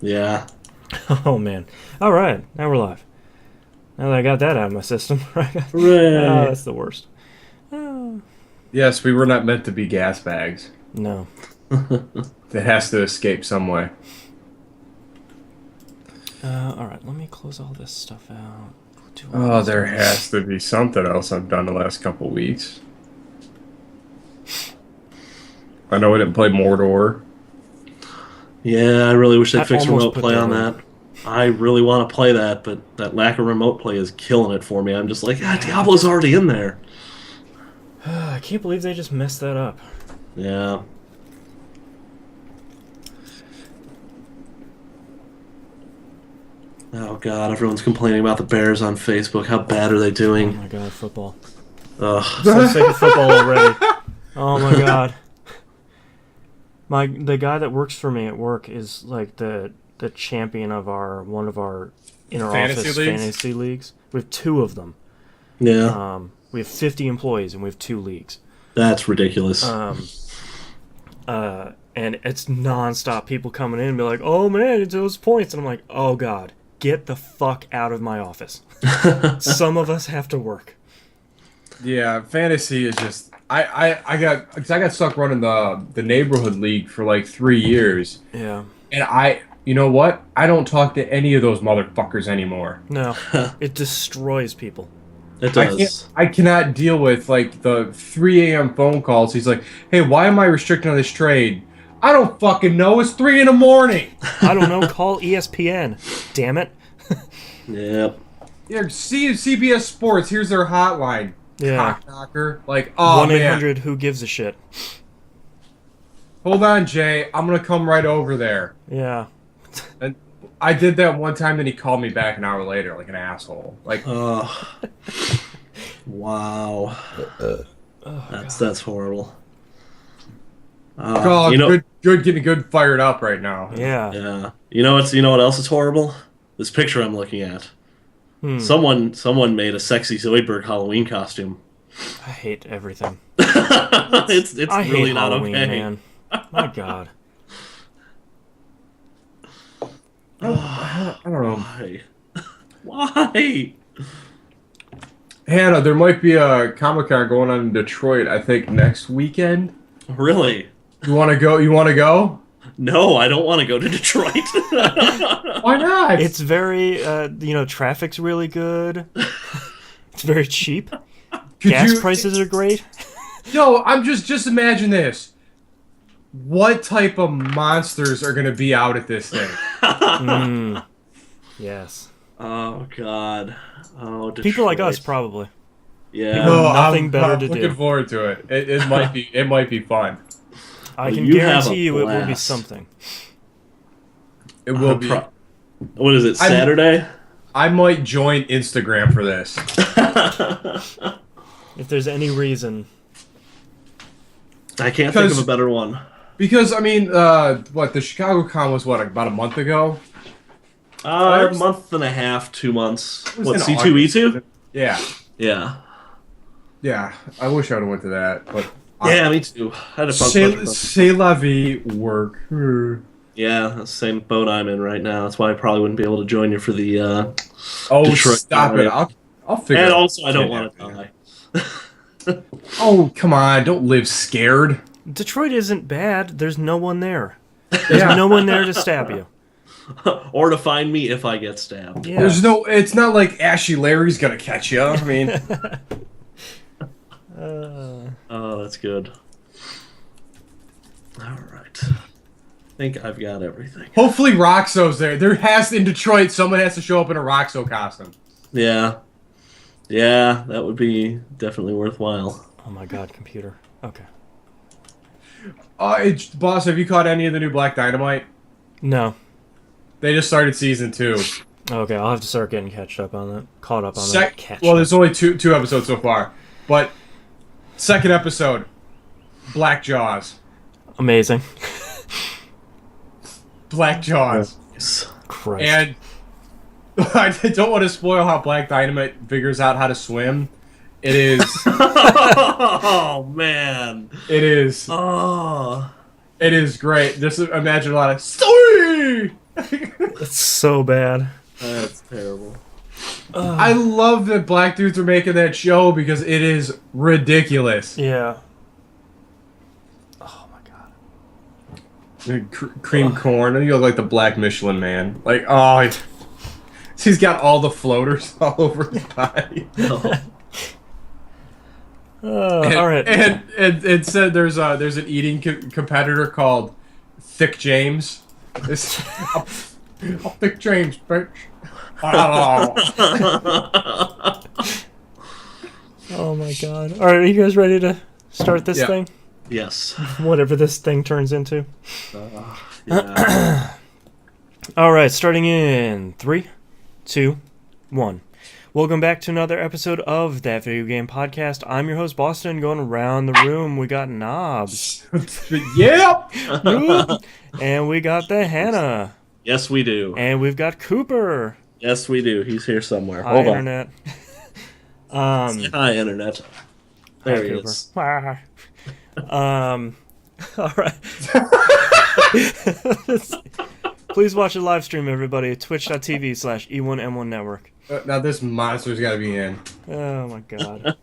Yeah. Oh, man. All right. Now we're live. Now that I got that out of my system. Right? Oh, Hooray. that's the worst. Oh. Yes, we were not meant to be gas bags. No. It has to escape some way. All right. Let me close all this stuff out. Oh, there has to be something else I've done the last couple weeks. I know we didn't play Mordor. Yeah, I really wish they'd I fix almost remote put play that on in. that. I really want to play that, but that lack of remote play is killing it for me. I'm just like, Diablo's already in there. I can't believe they just messed that up. Yeah. Oh god, everyone's complaining about the Bears on Facebook. How bad are they Oh doing? my god, football. Ugh. So sick of football already. Oh my god. The guy that works for me at work is like the champion of one of our inter-office Fantasy leagues? fantasy leagues. We have two of them. Yeah, We have 50 employees and we have two leagues. that's ridiculous. And it's nonstop people coming in and be like, "Oh man, it's those points," and I'm like, "Oh god, get the fuck out of my office." Some of us have to work. Yeah, fantasy is just I got stuck running the neighborhood league for like 3 years, Yeah. and you know what? I don't talk to any of those motherfuckers anymore. No, it destroys people. It does. I cannot deal with like the 3 a.m. phone calls. He's like, "Hey, why am I restricted on this trade?" I don't fucking know. It's 3 in the morning. I don't know. Call ESPN. Damn it. Yep. Yeah, CBS Sports. Here's their hotline. Yeah. Cock knocker. Like, oh man. 1-800. Who gives a shit? Hold on, Jay. I'm gonna come right over there. Yeah. And I did that one time, then he called me back an hour later, like an asshole. Like, Wow. Oh, That's horrible. oh, you know, good, getting good fired up right now. yeah. yeah. You know what else is horrible? This picture I'm looking at. Someone made a sexy Zoidberg Halloween costume. I hate everything. it's I really hate not Halloween, okay. man. My god. I don't know. Why? Why? Hannah, there might be a Comic-Con going on in Detroit, I think, next weekend. Really? You want to go? You want to go? No, I don't want to go to Detroit. Why not? It's very, traffic's really good. It's very cheap. Gas prices are great. Yo, I'm just imagine this. What type of monsters are going to be out at this thing? Yes. Oh God. Oh, Detroit. People like us, probably. Yeah. People- nothing better to looking do. forward to it. It might be fun. I Well, can you have a guarantee you it will be blast. something. It will be. What is it? Saturday? I might join Instagram for this. If there's any reason. I can't think of Because- a better one. Because, I mean, the Chicago Con was, about a month ago? A month and a half, 2 months. It was What, in C2E2? August. Yeah. Yeah. Yeah. I wish I would have went to that. But Yeah, me too. I had a fun C'est, bunch. c'est la vie, work. Yeah, that's the same boat I'm in right now. That's why I probably wouldn't be able to join you for the Oh, Detroit stop it. area. I'll figure it And out. also, I don't want to die. Oh, come on. Don't live scared. Detroit isn't bad. There's no one there. There's no one there to stab you. Or to find me if I get stabbed. Yeah. It's not like Ashy Larry's gonna catch you. I mean, Oh, that's good. All right. I think I've got everything. hopefully Roxo's there. In Detroit, someone has to show up in a Roxo costume. Yeah. Yeah, that would be definitely worthwhile. Oh my god, computer. Okay. Boss, have you caught any of the new Black Dynamite? No. They just started season 2. Okay, I'll have to start getting caught up on that. Well, there's only two episodes so far, but second episode, Black Jaws. Amazing. Black Jaws. Christ. And I don't want to spoil how Black Dynamite figures out how to swim. It is. Oh, man. It is. Oh. It is great. Just imagine a lot of story. It's so bad. That's terrible. I love that black dudes are making that show because it is ridiculous. Yeah. Oh my god. Cream corn. And you look like the Black Michelin Man. Like, oh, he's got all the floaters all over his body. All right. And it said there's an eating competitor called Thick James. Oh, Thick James, bitch. Oh. Oh my god. All right, are you guys ready to start this thing? Yes. Whatever this thing turns into. Yeah. All right, starting in 3, 2, 1. Welcome back to another episode of That Video Game Podcast. I'm your host, Boston. Going around the room, we got Knobs. Yep. And we got the Hannah. Yes, we do. And we've got Cooper. Yes, we do. He's here somewhere. Hi, Hold Internet. on. Hi, Internet. There Hi, he Cooper. is. All right. Please watch the live stream, everybody. Twitch.tv/E1M1 Network. Now this monster's got to be in. Oh my god.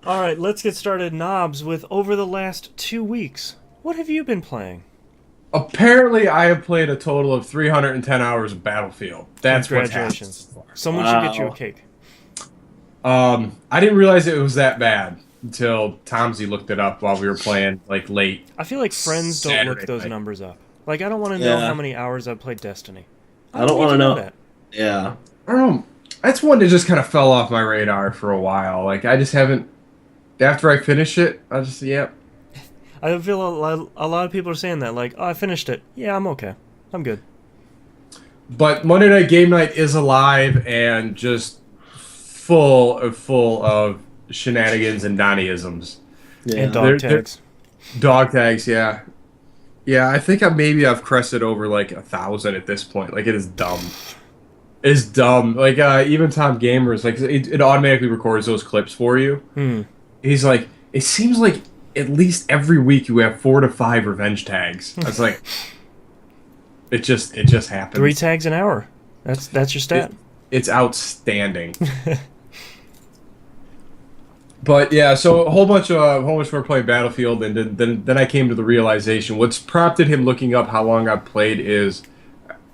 All right, let's get started. Knobs, with over the last 2 weeks, what have you been playing? Apparently, I have played a total of 310 hours of Battlefield. That's what's happened so far. Someone should get you a cake. I didn't realize it was that bad until Tomsy looked it up while we were playing, like, late. I feel like friends don't look those numbers up. Like, I don't want to know how many hours I've played Destiny. I don't want to know that. Yeah. I don't know. That's one that just kind of fell off my radar for a while. Like, I just haven't... After I finish it, I just, yep. I feel a lot of people are saying that. Like, oh, I finished it. Yeah, I'm okay. I'm good. But Monday Night Game Night is alive and just full of shenanigans and Donnie-isms. Yeah. And dog tags. Dog tags, yeah. Yeah, I think I've crested over like 1,000 at this point. Like, it is dumb. It's dumb. Like, even Tom Gamers, like, it automatically records those clips for you. He's like, it seems like at least every week you have 4 to 5 revenge tags. I was like, it just happens. 3 tags an hour. That's your stat. It's outstanding. But yeah, so a whole bunch more playing Battlefield, and then I came to the realization what's prompted him looking up how long I've played is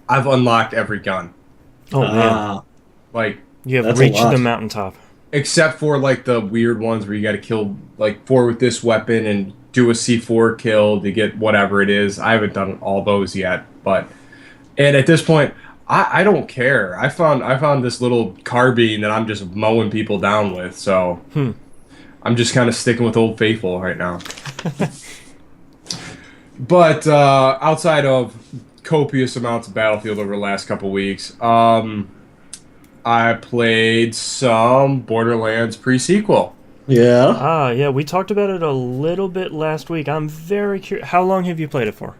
I've unlocked every gun. Oh man! Like, you have reached the mountaintop. Except for like the weird ones where you got to kill like 4 with this weapon and do a C4 kill to get whatever it is. I haven't done all those yet, and at this point, I don't care. I found this little carbine that I'm just mowing people down with. So I'm just kind of sticking with Old Faithful right now. But outside of copious amounts of Battlefield over the last couple weeks, I played some Borderlands pre-sequel. Yeah. Yeah, we talked about it a little bit last week. I'm very curious. How long have you played it for?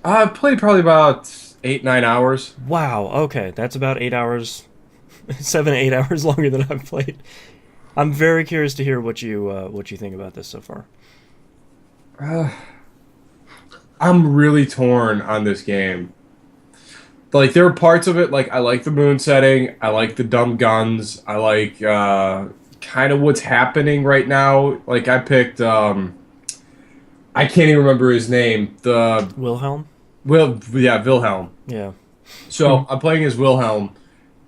I've played probably about 8-9 hours. Wow, okay. That's about 8 hours, 7 to 8 hours longer than I've played. I'm very curious to hear what you think about this so far. I'm really torn on this game. Like, there are parts of it, like, I like the moon setting, I like the dumb guns, I like, kind of what's happening right now. Like, I picked, I can't even remember his name. Wilhelm? Wilhelm. Yeah. So, I'm playing as Wilhelm,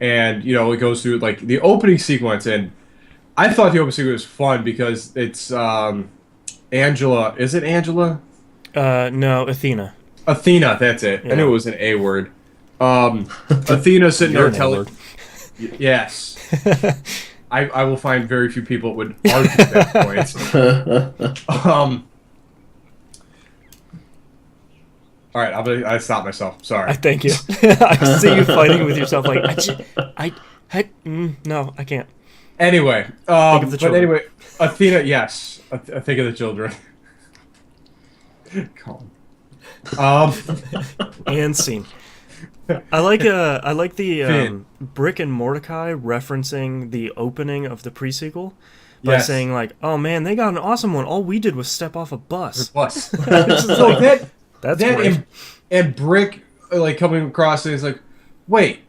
and, you know, it goes through, like, the opening sequence, and I thought the opening sequence was fun because it's, Angela. Is it Angela? No, Athena. Athena, that's it. Yeah. I knew it was an A word. Athena sitting there telling... Yes. I will find very few people that would argue that point. All right, I stopped myself. Sorry. Thank you. I see you fighting with yourself. Like, no, I can't. Anyway, think of the children. Anyway, Athena, yes. I think of the children. Calm. And scene. I like the Brick and Mordecai referencing the opening of the pre-sequel by saying like, "Oh man, they got an awesome one. All we did was step off a bus." That's great. and Brick like coming across and he's like, wait,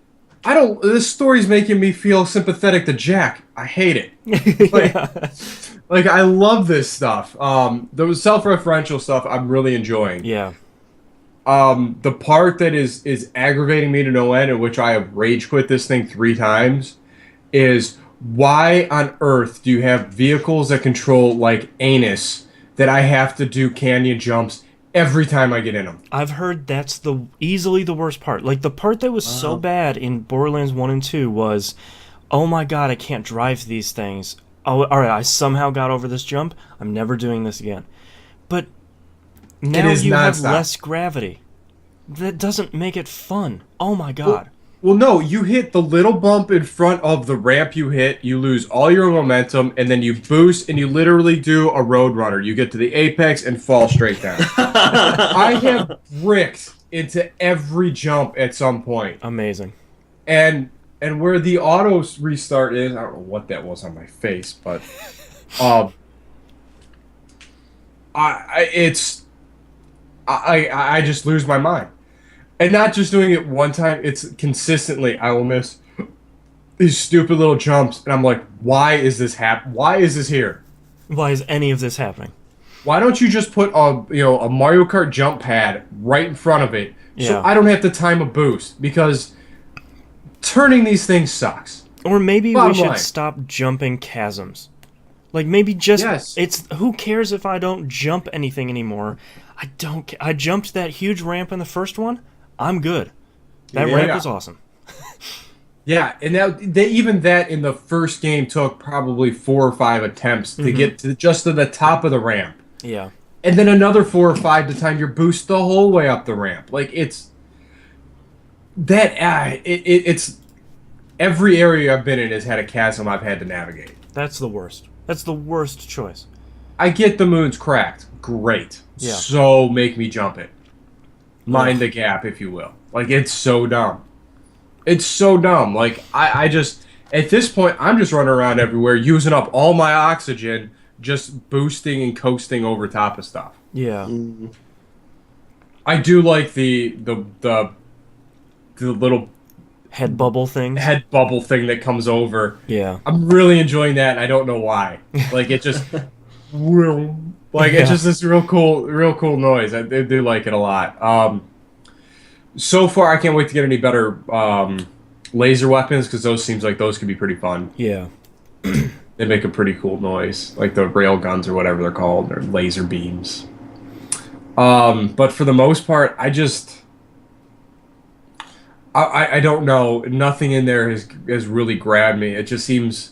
I don't. This story's making me feel sympathetic to Jack. I hate it. Like, Yeah. like I love this stuff. The self-referential stuff I'm really enjoying. Yeah. The part that is aggravating me to no end, in which I have rage quit this thing 3 times, is why on earth do you have vehicles that control like anus that I have to do canyon jumps every time I get in them? I've heard that's easily the worst part. Like the part that was so bad in Borderlands 1 and 2 was, oh my god, I can't drive these things. Oh, all right, I somehow got over this jump. I'm never doing this again. But now you have less gravity. That doesn't make it fun. Oh my god. Well, no, you hit the little bump in front of the ramp you hit, you lose all your momentum, and then you boost, and you literally do a road runner. You get to the apex and fall straight down. I have bricked into every jump at some point. Amazing. And where the auto restart is, I don't know what that was on my face, but I just lose my mind. And not just doing it one time, it's consistently. I will miss these stupid little jumps, and I'm like, why is this Why is this here? Why is any of this happening? Why don't you just put a Mario Kart jump pad right in front of it, so Yeah. I don't have to time a boost? Because turning these things sucks. Or maybe Bottom we should line. stop jumping chasms. Like maybe just Yes. it's who cares if I don't jump anything anymore? I jumped that huge ramp in the first one. I'm good. That Yeah. ramp was awesome. Yeah, and even that in the first game took probably 4 or 5 attempts to get to just to the top of the ramp, Yeah. and then another 4 or 5 to time your boost the whole way up the ramp. Like it's every area I've been in has had a chasm I've had to navigate. That's the worst. That's the worst choice. I get the moon's cracked, great. Yeah. So make me jump it. Mind the gap, if you will. Like it's so dumb. It's so dumb. Like I just at this point I'm just running around everywhere using up all my oxygen, just boosting and coasting over top of stuff. Yeah. I do like the little Head bubble things. head bubble thing that comes over. Yeah. I'm really enjoying that, and I don't know why. Like it just, it's just this real cool noise. I do like it a lot. So far, I can't wait to get any better laser weapons, because those seems like those could be pretty fun. Yeah. They make a pretty cool noise, like the rail guns or whatever they're called, or laser beams. But for the most part, I don't know. Nothing in there has really grabbed me. It just seems.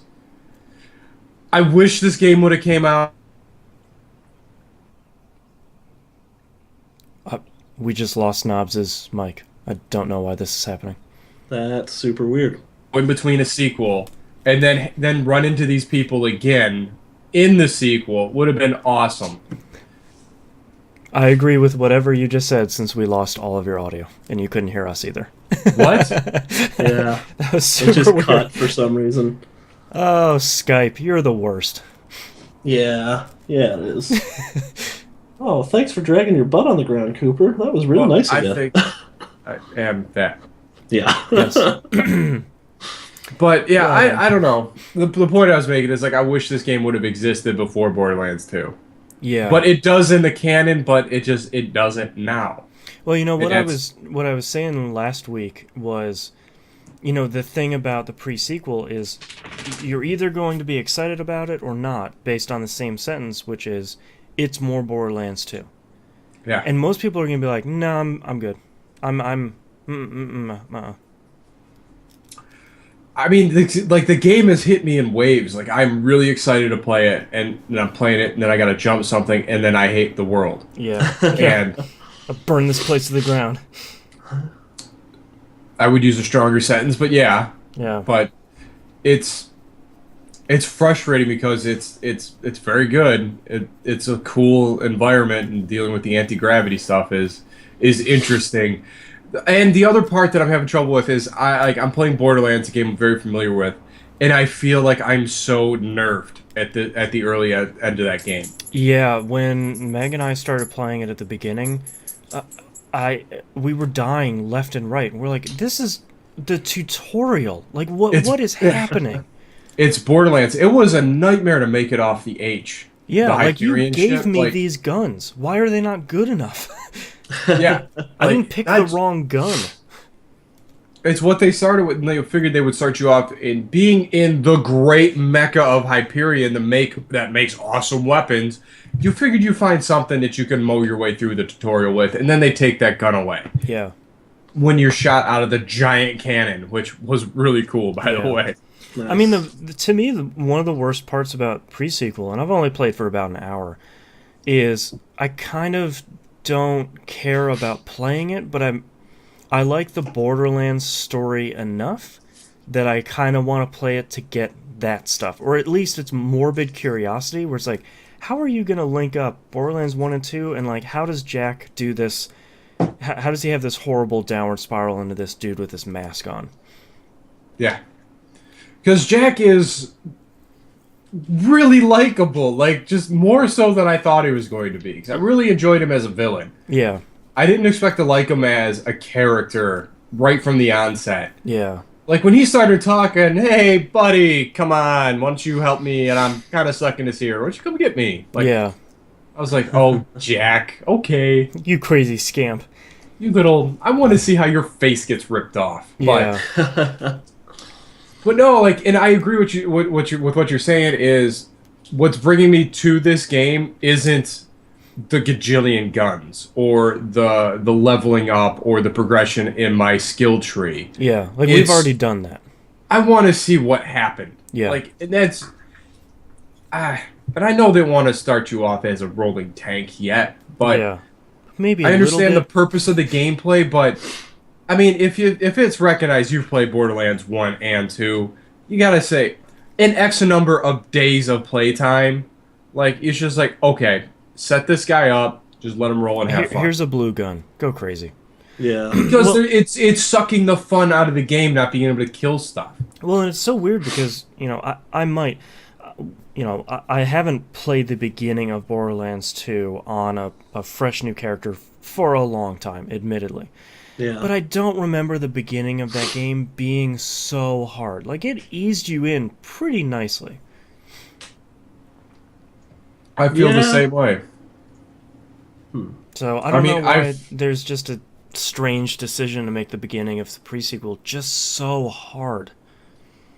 I wish this game would have came out. We just lost Knobs' mic. I don't know why this is happening. That's super weird. In between a sequel, and then run into these people again in the sequel would have been awesome. I agree with whatever you just said, since we lost all of your audio and you couldn't hear us either. What? Yeah. That was It super just weird. cut for some reason. Oh, Skype, you're the worst. Yeah. Yeah, it is. Oh, thanks for dragging your butt on the ground, Cooper. That was real nice of you. I think I am that. Yeah. Yes. But yeah, I don't know. The point I was making is like I wish this game would have existed before Borderlands 2. Yeah. But it does in the canon, but it doesn't now. Well, you know what It's- what I was saying last week was, you know, the thing about the pre-sequel is you're either going to be excited about it or not, based on the same sentence, which is it's more Borderlands 2. Yeah. And most people are going to be like, "No, I'm good. I'm I mean, the game has hit me in waves. Like I'm really excited to play it, and then I'm playing it, and then I gotta jump something, and then I hate the world. yeah. And I burn this place to the ground." I would use a stronger sentence, but yeah. Yeah. But it's frustrating because it's very good. It's a cool environment, and dealing with the anti-gravity stuff is interesting. And the other part that I'm having trouble with is I'm playing Borderlands, a game I'm very familiar with, and I feel like I'm so nerfed at the early end of that game. Yeah, when Meg and I started playing it at the beginning, we were dying left and right. And we're like, this is the tutorial. Like, what is happening? It's Borderlands. It was a nightmare to make it off the H. Yeah, The like you Hyperion gave ship, me like, these guns. Why are they not good enough? yeah. I Like, didn't pick the wrong gun. it's what they started with, and they figured they would start you off in being in the great mecca of Hyperion that makes awesome weapons. You figured you find something that you can mow your way through the tutorial with, and then they take that gun away Yeah. when you're shot out of the giant cannon, which was really cool, by the Yeah. way. I mean, to me, one of the worst parts about pre-sequel, and I've only played for about an hour, is I kind of don't care about playing it, but I like the Borderlands story enough that I kind of want to play it to get that stuff, or at least it's morbid curiosity, where it's like, how are you going to link up Borderlands 1 and 2, and like, how does Jack do this? How does he have this horrible downward spiral into this dude with this mask on? Yeah. Because Jack is really likable, like, just more so than I thought he was going to be. Because I really enjoyed him as a villain. Yeah. I didn't expect to like him as a character right from the onset. Yeah. Like, when he started talking, hey, buddy, come on, why don't you help me? And I'm kind of stuck in this here. Why don't you come get me? Like, Yeah. I was like, oh, Jack, okay. You crazy scamp. You little... I want to see how your face gets ripped off. Yeah. But no, like, and I agree with you. With what you're saying is, what's bringing me to this game isn't the gajillion guns or the leveling up or the progression in my skill tree. Yeah, like we've already done that. I want to see what happened. Yeah, like, and that's. And I know they want to start you off as a rolling tank yet, but yeah, maybe I a understand little the purpose of the gameplay, but. I mean, if it's recognized you've played Borderlands 1 and 2, you gotta say, in X number of days of playtime, like, it's just like, okay, set this guy up, just let him roll and have fun. Here's a blue gun. Go crazy. Yeah. Because it's sucking the fun out of the game, not being able to kill stuff. Well, and it's so weird because, I might... I haven't played the beginning of Borderlands 2 on a fresh new character for a long time, admittedly. Yeah. But I don't remember the beginning of that game being so hard. Like, it eased you in pretty nicely. I feel the same way. So, I don't know why there's just a strange decision to make the beginning of the pre-sequel just so hard.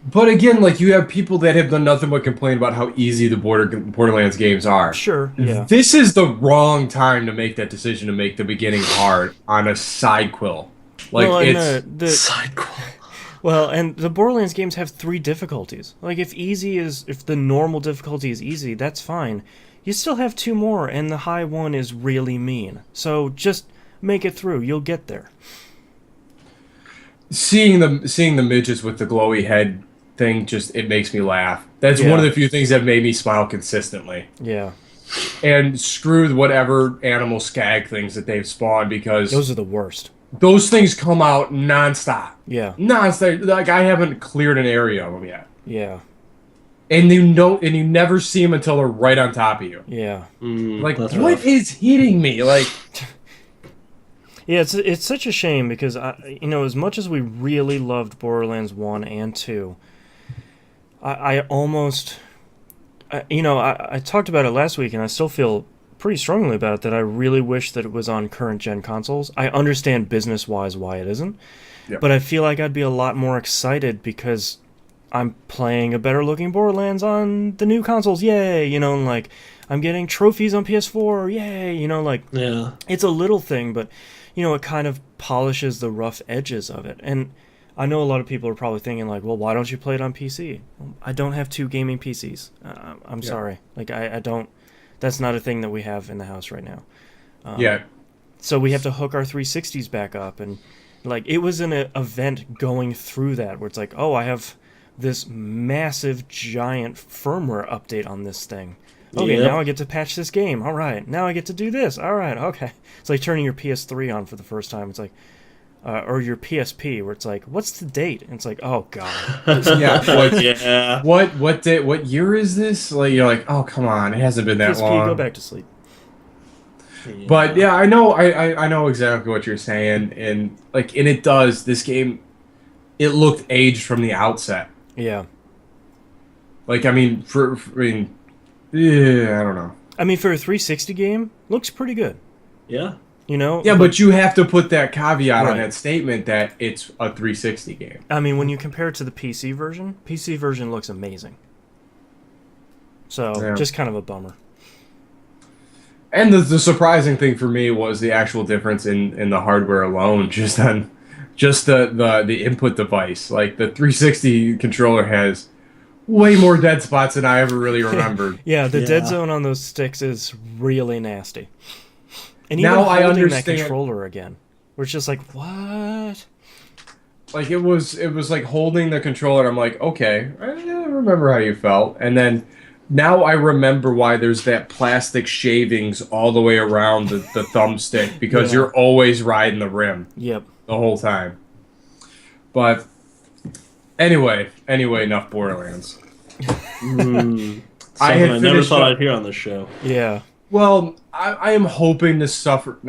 But again, like, you have people that have done nothing but complain about how easy the Borderlands games are. Sure, yeah. This is the wrong time to make that decision to make the beginning hard on a side quill. Like, well, it's... Side quill. Well, and the Borderlands games have 3 difficulties. Like, if the normal difficulty is easy, that's fine. You still have 2 more, and the high one is really mean. So just make it through. You'll get there. Seeing the midgets with the glowy head thing, just, it makes me laugh. That's one of the few things that made me smile consistently. Yeah. And screw whatever animal skag things that they've spawned, because those are the worst. Those things come out nonstop. Yeah. Nonstop. Like, I haven't cleared an area of them yet. Yeah. And you never see them until they're right on top of you. Yeah. Like, what is hitting me? Like, yeah, it's such a shame because as much as we really loved Borderlands 1 and 2, I almost, I talked about it last week, and I still feel pretty strongly about it, that I really wish that it was on current gen consoles. I understand business-wise why it isn't, but I feel like I'd be a lot more excited because I'm playing a better-looking Borderlands on the new consoles, yay! And like, I'm getting trophies on PS4, yay! Yeah. It's a little thing, but, it kind of polishes the rough edges of it, and I know a lot of people are probably thinking, like, well, why don't you play it on PC? I don't have 2 gaming PCs. I'm sorry. Like, I don't... That's not a thing that we have in the house right now. So we have to hook our 360s back up. And, like, it was an event going through that where it's like, oh, I have this massive, giant firmware update on this thing. Okay, now I get to patch this game. All right. Now I get to do this. All right, okay. It's like turning your PS3 on for the first time. It's like... or your PSP, where it's like, what's the date? And it's like, oh god. What day? What year is this? Like, you're like, oh come on, it hasn't been that PSP, long. go back to sleep. Yeah. But yeah, I know exactly what you're saying, and it does. This game, it looked aged from the outset. Yeah. Like, I mean, yeah, I don't know. I mean, for a 360 game, looks pretty good. Yeah. You know? Yeah, but you have to put that caveat on Right. that statement that it's a 360 game. I mean, when you compare it to the PC version looks amazing. So, Yeah. just kind of a bummer. And the surprising thing for me was the actual difference in the hardware alone, just the input device. Like, the 360 controller has way more dead spots than I ever really remembered. Yeah, the dead Yeah. zone on those sticks is really nasty. And even Now I holding that understand. controller again, we're just like, what? Like, it was like holding the controller. I'm like, okay, I remember how you felt. And then now I remember why there's that plastic shavings all the way around the thumbstick, because Yeah. you're always riding the rim Yep. the whole time. But anyway, enough Borderlands. Something I I, had never finished thought up- I'd hear on this show. Yeah. Well, I am hoping to suffer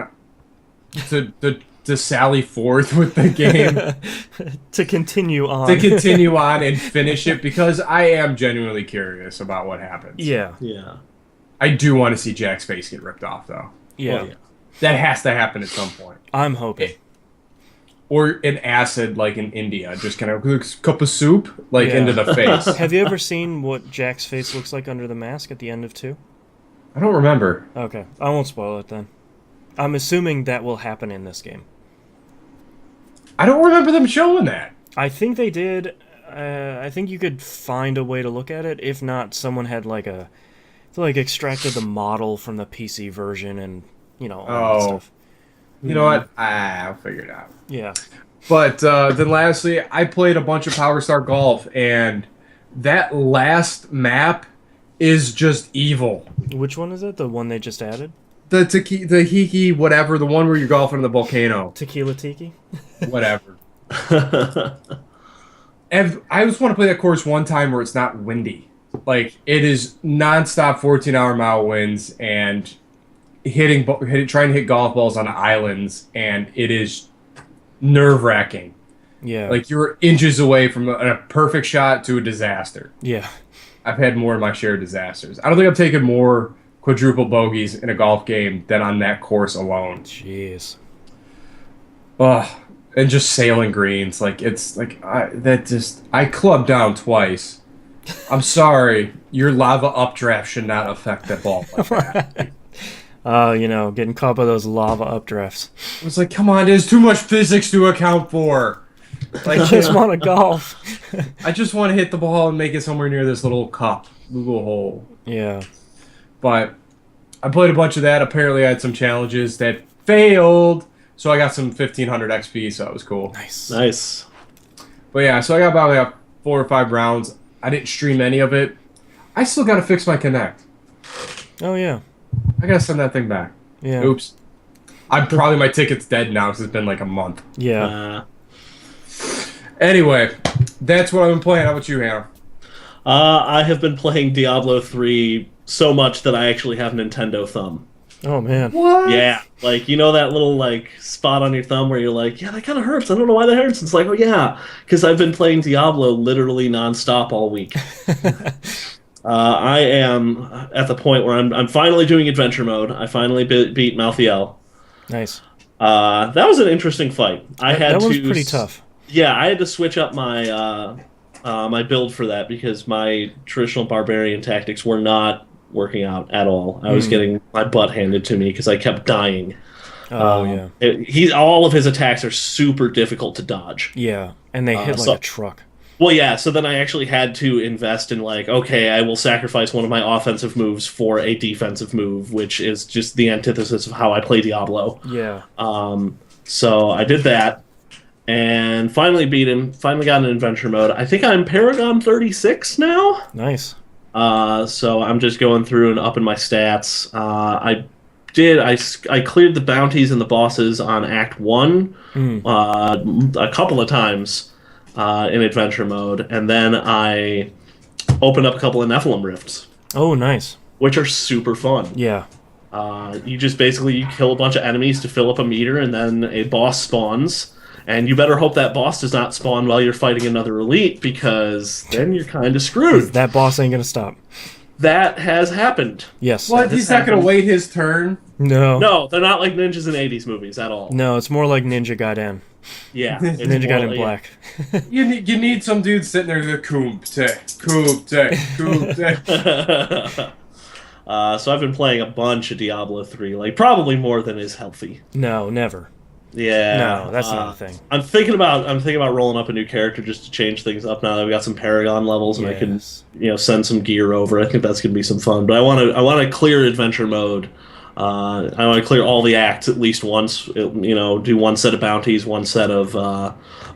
to sally forth with the game To continue on. to continue on and finish it, because I am genuinely curious about what happens. Yeah. Yeah. I do want to see Jack's face get ripped off, though. Yeah. Well, yeah. That has to happen at some point. I'm hoping. Or an acid, like in India, just kind of cup of soup, like Yeah. into the face. Have you ever seen what Jack's face looks like under the mask at the end of 2? I don't remember. Okay. I won't spoil it then. I'm assuming that will happen in this game. I don't remember them showing that. I think they did. I think you could find a way to look at it. If not, someone had extracted the model from the PC version and, all that Oh. stuff. You know what? I'll figure it out. Yeah. But then lastly, I played a bunch of Power Star Golf, and that last map is just evil. Which one is it? The one they just added? The Hiki, whatever, the one where you're golfing in the volcano. Tequila Tiki? Whatever. And I just want to play that course one time where it's not windy. Like, it is nonstop 14-hour-mile winds and trying to hit golf balls on islands, and it is nerve-wracking. Yeah. Like, you're inches away from a perfect shot to a disaster. Yeah. I've had more than my share of disasters. I don't think I've taken more quadruple bogeys in a golf game than on that course alone. Jeez. Ugh. And just sailing greens. Like, it's like, I clubbed down twice. I'm sorry. Your lava updraft should not affect that ball like that. Getting caught by those lava updrafts. It was like, come on, there's too much physics to account for. I just want to golf. I just want to hit the ball and make it somewhere near this little hole. Yeah. But I played a bunch of that. Apparently, I had some challenges that failed, so I got some 1500 XP, so that was cool. Nice. Nice. But yeah, so I got about like 4 or 5 rounds. I didn't stream any of it. I still got to fix my Connect. Oh, yeah. I got to send that thing back. Yeah. Oops. My ticket's dead now because it's been like a month. Yeah. Anyway, that's what I've been playing. How about you, Hannah? I have been playing Diablo 3 so much that I actually have Nintendo thumb. Oh, man. What? Yeah, like, you know that little, like, spot on your thumb where you're like, yeah, that kind of hurts. I don't know why that hurts. It's like, oh, yeah, because I've been playing Diablo literally nonstop all week. I am at the point where I'm finally doing adventure mode. I finally beat Malthael. Nice. That was an interesting fight. That was pretty tough. Yeah, I had to switch up my my build for that because my traditional barbarian tactics were not working out at all. I was getting my butt handed to me because I kept dying. Oh, yeah. All of his attacks are super difficult to dodge. Yeah, and they hit like a truck. Well, yeah, so then I actually had to invest in, like, okay, I will sacrifice one of my offensive moves for a defensive move, which is just the antithesis of how I play Diablo. Yeah. So I did that, and finally beat him, finally got in adventure mode. I think I'm Paragon 36 now. Nice. So I'm just going through and upping my stats. I cleared the bounties and the bosses on Act 1 a couple of times. In adventure mode, and then I opened up a couple of Nephilim rifts. Oh, nice. Which are super fun. Yeah. You just basically kill a bunch of enemies to fill up a meter, and then a boss spawns, And you better hope that boss does not spawn while you're fighting another elite, because then you're kind of screwed. That boss ain't gonna stop. That has happened. Yes. What? He's not going to wait his turn? No. No, they're not like ninjas in 80s movies at all. No, it's more like Ninja Gaiden. Yeah. Ninja Gaiden Black. You need some dude sitting there with Kumte. So I've been playing a bunch of Diablo 3, like probably more than is healthy. No, never. Yeah. No, that's not a thing. I'm thinking about rolling up a new character just to change things up now that we got some Paragon levels and I can send some gear over. I think that's gonna be some fun. But I want to clear adventure mode. I want to clear all the acts at least once. Do one set of bounties, one set of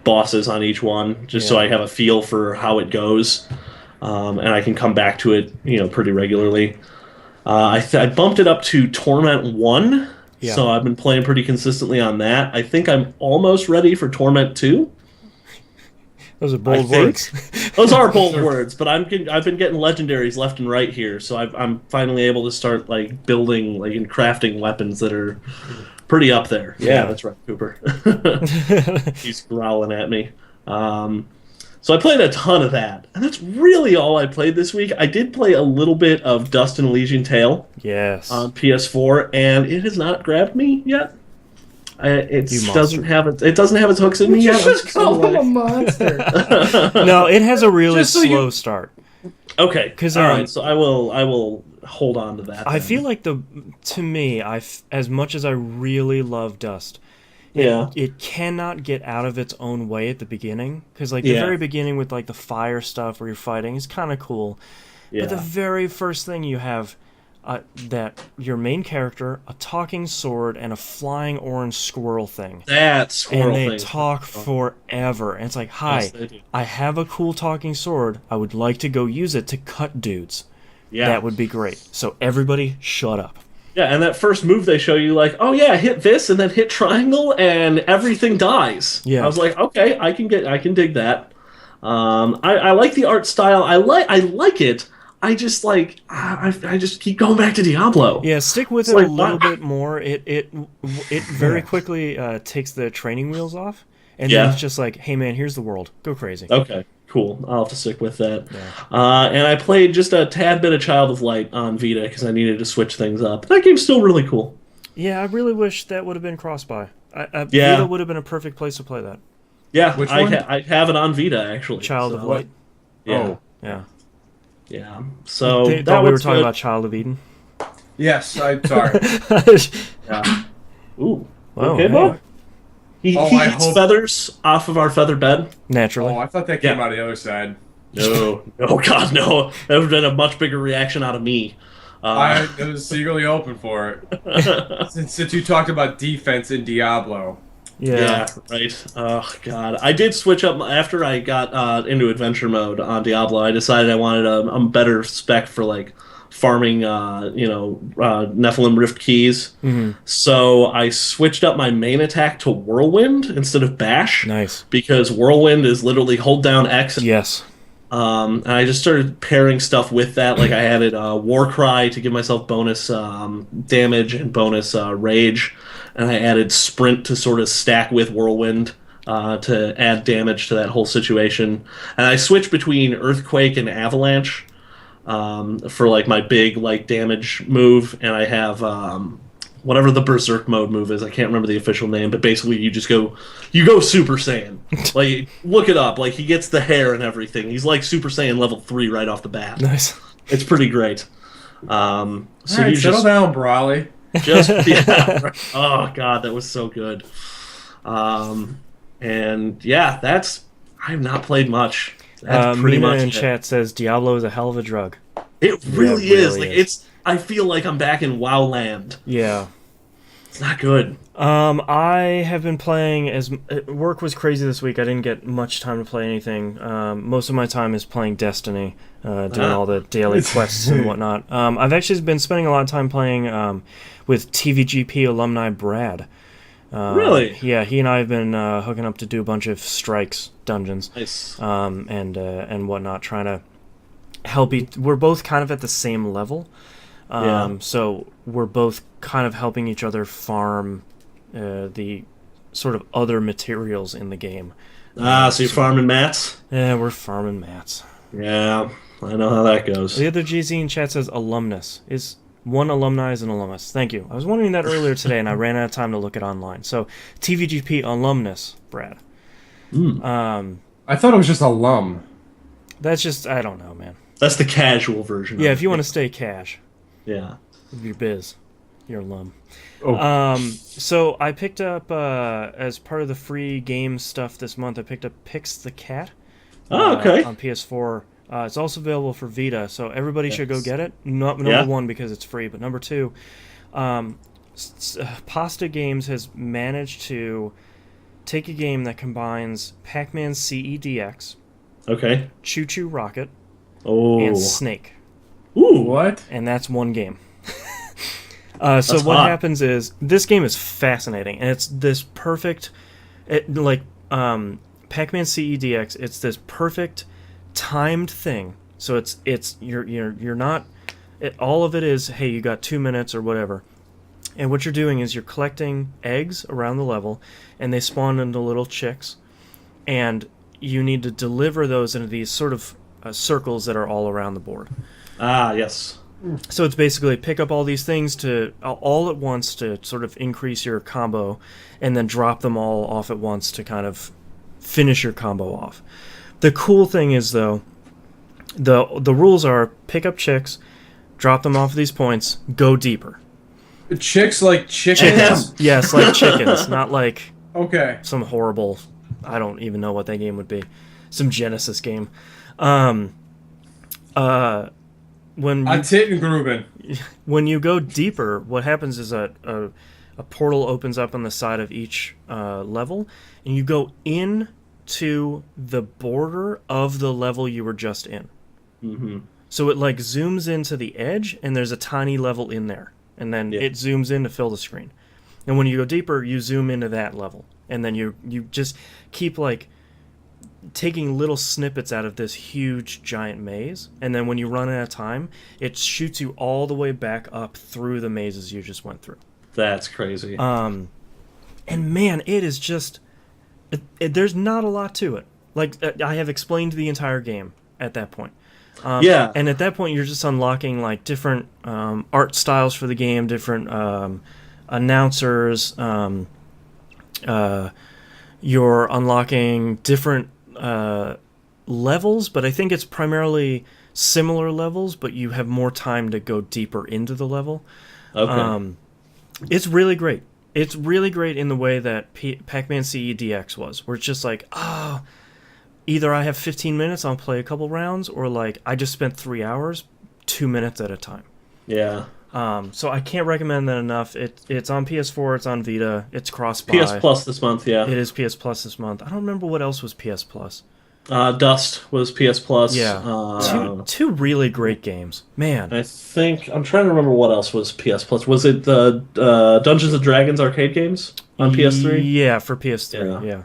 bosses on each one, just so I have a feel for how it goes, and I can come back to it pretty regularly. I bumped it up to Torment 1. Yeah. So I've been playing pretty consistently on that. I think I'm almost ready for Torment 2. Those are bold words. Those are bold words, but I've been getting legendaries left and right here, so I'm finally able to start building and crafting weapons that are pretty up there. Yeah, that's right, Cooper. He's growling at me. So I played a ton of that, and that's really all I played this week. I did play a little bit of Dust and Elysian Tale on PS4, and it has not grabbed me yet. It doesn't have its hooks in me yet. Just call him a monster. No, it has a really slow start. Okay, all right. So I will hold on to that. I feel like to me, as much as I really love Dust. It cannot get out of its own way at the beginning, because the very beginning with the fire stuff where you're fighting is kind of cool, but the very first thing you have that your main character, a talking sword, and a flying orange squirrel thing. That squirrel thing. And they talk forever, and it's like, hi, I have a cool talking sword, I would like to go use it to cut dudes. That would be great. So everybody shut up. Yeah, and that first move they show you, hit this and then hit triangle and everything dies. Yeah, I was like, okay, I can dig that. I like the art style. I like it. I just I just keep going back to Diablo. Yeah, stick with it a little bit more. It very quickly takes the training wheels off, and then it's just like, hey man, here's the world. Go crazy. Okay. Cool. I'll have to stick with that. Yeah. And I played just a tad bit of Child of Light on Vita because I needed to switch things up. That game's still really cool. Yeah, I really wish that would have been cross-buy. Vita would have been a perfect place to play that. Yeah, I have it on Vita, actually. Child of Light? Yeah. Oh, yeah. Yeah. So we were talking about Child of Eden? Yes, I'm sorry. Yeah. Ooh. Wow, okay, Bob? He eats feathers off of our feather bed. Naturally. Oh, I thought that came out of the other side. No. Oh, God, no. That would have been a much bigger reaction out of me. I was secretly open for it. since you talked about defense in Diablo. Yeah, right. Oh, God. I did switch up after I got into adventure mode on Diablo. I decided I wanted a better spec for, farming, Nephilim Rift keys. Mm-hmm. So I switched up my main attack to Whirlwind instead of Bash. Nice. Because Whirlwind is literally hold down X. Yes. And I just started pairing stuff with that. I added War Cry to give myself bonus damage and bonus rage. And I added Sprint to sort of stack with Whirlwind to add damage to that whole situation. And I switched between Earthquake and Avalanche. For my big damage move, and I have whatever the Berserk mode move is. I can't remember the official name, but basically you go Super Saiyan. Look it up. He gets the hair and everything. He's like Super Saiyan level 3 right off the bat. Nice. It's pretty great. So right, you settle down, Brawley. Oh God, that was so good. And yeah, I've not played much. That's pretty Mina much in it. Chat says Diablo is a hell of a drug. It really is. I feel like I'm back in WoW land. Yeah. It's not good. I have been playing work was crazy this week. I didn't get much time to play anything. Most of my time is playing Destiny, doing all the daily quests and whatnot. I've actually been spending a lot of time playing with TVGP alumni Brad. Really? Yeah, he and I have been hooking up to do a bunch of strikes, dungeons, nice, and whatnot, trying to help. We're both kind of at the same level, so we're both kind of helping each other farm the sort of other materials in the game. So you're farming mats? Yeah, we're farming mats. Yeah, I know how that goes. The other GZ in chat says alumnus. Is one alumni is an alumnus. Thank you. I was wondering that earlier today, and I ran out of time to look it online. So, TVGP alumnus, Brad. I thought it was just alum. That's just, I don't know, man. That's the casual version. Yeah, if you want to stay cash. Yeah. With your biz. Your alum. Oh. So I picked up, as part of the free game stuff this month, I picked up Pix the Cat. Okay. On PS4. It's also available for Vita, so everybody should go get it. Number one, because it's free, but number two, Pasta Games has managed to take a game that combines Pac-Man CEDX, Okay. Choo Choo Rocket, Oh. and Snake. Ooh. What? And that's one game. So what happens is, this game is fascinating, and it's this perfect, Pac-Man CEDX, it's this perfect timed thing. So you're not, all of it is, hey, you got 2 minutes or whatever. And what you're doing is you're collecting eggs around the level, and they spawn into little chicks, and you need to deliver those into these sort of circles that are all around the board. Ah, yes. So it's basically pick up all these things to all at once to sort of increase your combo, and then drop them all off at once to kind of finish your combo off. The cool thing is, though, the rules are pick up chicks, drop them off these points, go deeper. Chicks like chickens? Chickens. Yes, like chickens, not like some horrible, I don't even know what that game would be. Some Genesis game. When you go deeper, what happens is a portal opens up on the side of each level, and you go in to the border of the level you were just in. Mm-hmm. So it like zooms into the edge, and there's a tiny level in there, and then it zooms in to fill the screen. And when you go deeper, you zoom into that level, and then you just keep like taking little snippets out of this huge giant maze, and then when you run out of time, it shoots you all the way back up through the mazes you just went through. That's crazy. And man, it is just there's not a lot to it. Like, I have explained the entire game at that point. And at that point, you're just unlocking like different art styles for the game, different announcers. You're unlocking different levels, but I think it's primarily similar levels, but you have more time to go deeper into the level. Okay. It's really great. It's really great in the way that Pac-Man CEDX was, where it's just like, either I have 15 minutes, I'll play a couple rounds, or like I just spent 3 hours, 2 minutes at a time. Yeah. So I can't recommend that enough. It's on PS4, it's on Vita, it's cross-buy. PS Plus this month, yeah. It is PS Plus this month. I don't remember what else was PS Plus. Dust was PS Plus. Yeah. Two really great games. Man. I'm trying to remember what else was PS Plus. Was it the Dungeons and Dragons arcade games on PS3? Yeah, for PS3, yeah.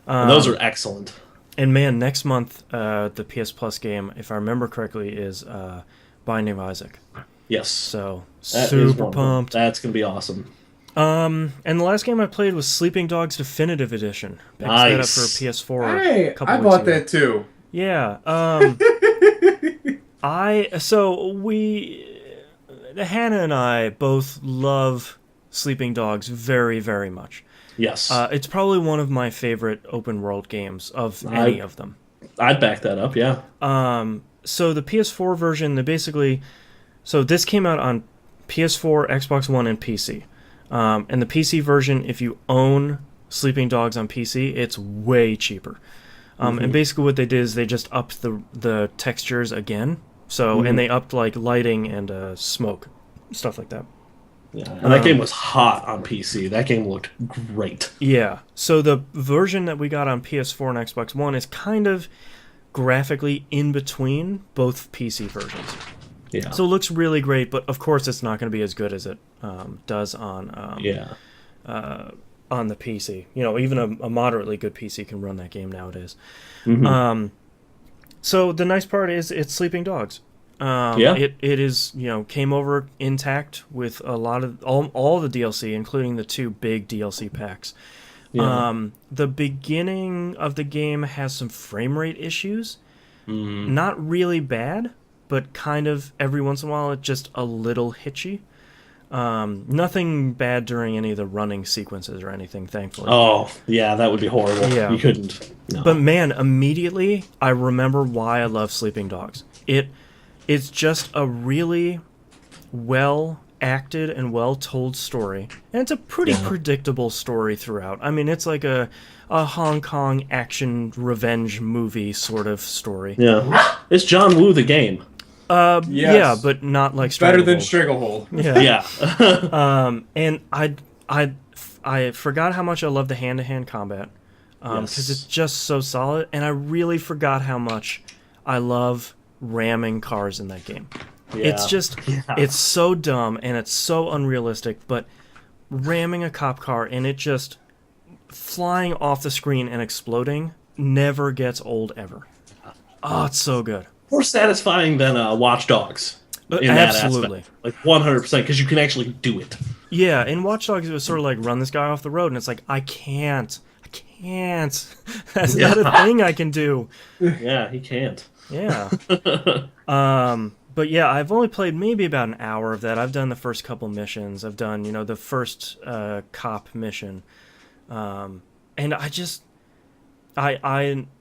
Those are excellent. And man, next month, the PS Plus game, if I remember correctly, is Binding of Isaac. Yes. So, that super pumped. That's going to be awesome. And the last game I played was Sleeping Dogs Definitive Edition. Picked that up for PS4 a couple I weeks bought ago. that too. Yeah. Hannah and I both love Sleeping Dogs very, very much. Yes. It's probably one of my favorite open world games of any of them. I'd back that up, yeah. So the PS4 version, so this came out on PS4, Xbox One, and PC. And the PC version, if you own Sleeping Dogs on PC, it's way cheaper. And basically what they did is they just upped the textures again. So and they upped like lighting and smoke, stuff like that. Yeah, and that game was hot on PC. That game looked great. Yeah. So the version that we got on PS4 and Xbox One is kind of graphically in between both PC versions. Yeah. So it looks really great, but of course it's not going to be as good as it does on the PC. You know, even a moderately good PC can run that game nowadays. So the nice part is it's Sleeping Dogs. It is, came over intact with a lot of all the DLC, including the 2 big DLC packs. Yeah. The beginning of the game has some frame rate issues. Not really bad, but kind of every once in a while it's just a little hitchy. Nothing bad during any of the running sequences or anything, thankfully. Oh, yeah, that would be horrible. Yeah. You couldn't. No. But man, immediately I remember why I love Sleeping Dogs. It's just a really well acted and well told story, and it's a pretty predictable story throughout. I mean, it's like a Hong Kong action revenge movie sort of story. Yeah, it's John Woo the game. Yes. Yeah, but not like Better than Stranglehold. Stranglehold. Yeah. And I forgot how much I love the hand to hand combat because it's just so solid, and I really forgot how much I love ramming cars in that game. Yeah. It's just it's so dumb and it's so unrealistic, but ramming a cop car and it just flying off the screen and exploding never gets old ever. Oh, it's so good. More satisfying than Watch Dogs. In Absolutely. That aspect. Like 100%, because you can actually do it. Yeah, in Watch Dogs it was sort of like run this guy off the road, and it's like I can't. That's not a thing I can do. Yeah, he can't. Yeah. But yeah, I've only played maybe about an hour of that. I've done the first couple missions. I've done, the first cop mission. And I just...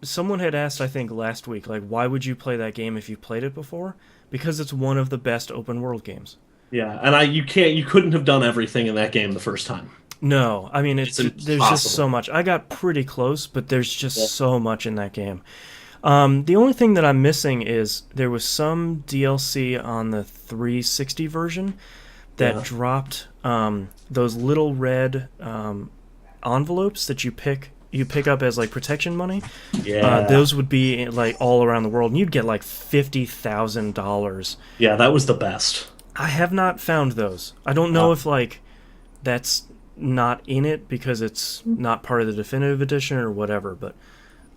someone had asked, I think, last week, like, why would you play that game if you played it before? Because it's one of the best open world games. Yeah, and you couldn't have done everything in that game the first time. No, I mean, there's impossible. just so much. I got pretty close, but there's just so much in that game. The only thing that I'm missing is there was some DLC on the 360 version that dropped those little red envelopes that you pick up as like protection money. Yeah. Those would be like all around the world, and you'd get like $50,000. Yeah, that was the best. I have not found those. I don't know if like that's not in it because it's not part of the definitive edition or whatever, but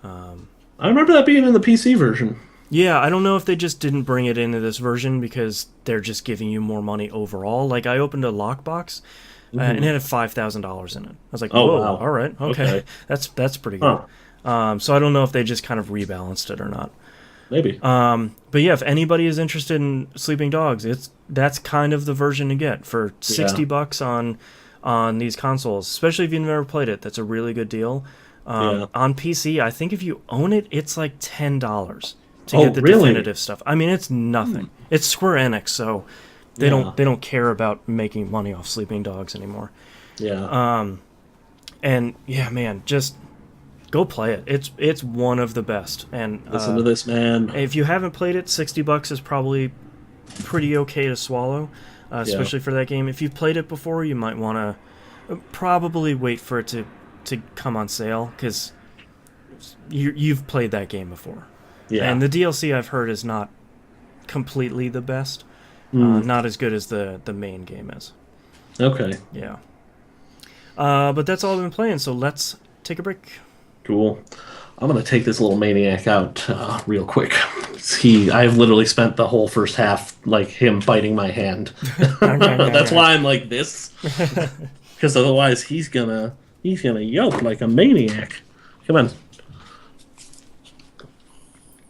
I remember that being in the PC version. yeah, I don't know if they just didn't bring it into this version because they're just giving you more money overall. Like I opened a lockbox and it had $5,000 in it. I was like, Oh, whoa, wow. all right, okay. That's pretty good. So I don't know if they just kind of rebalanced it or not. Maybe. But yeah, if anybody is interested in Sleeping Dogs, that's kind of the version to get for $60 on these consoles, especially if you've never played it. That's a really good deal. On PC, I think if you own it, it's like $10 to get the definitive stuff. I mean, it's nothing. It's Square Enix, so they don't care about making money off Sleeping Dogs anymore. Yeah. And yeah, man, just go play it. It's one of the best. And Listen to this, man. if you haven't played it, $60 is probably pretty okay to swallow, especially for that game. If you've played it before, you might want to probably wait for it to come on sale because you've played that game before. Yeah. And the DLC I've heard is not completely the best. Not as good as the main game is. Okay. Yeah. But that's all I've been playing, so let's take a break. Cool. I'm gonna take this little maniac out real quick. I've literally spent the whole first half like him biting my hand. That's why I'm like this. Because otherwise he's gonna yelp like a maniac. Come on.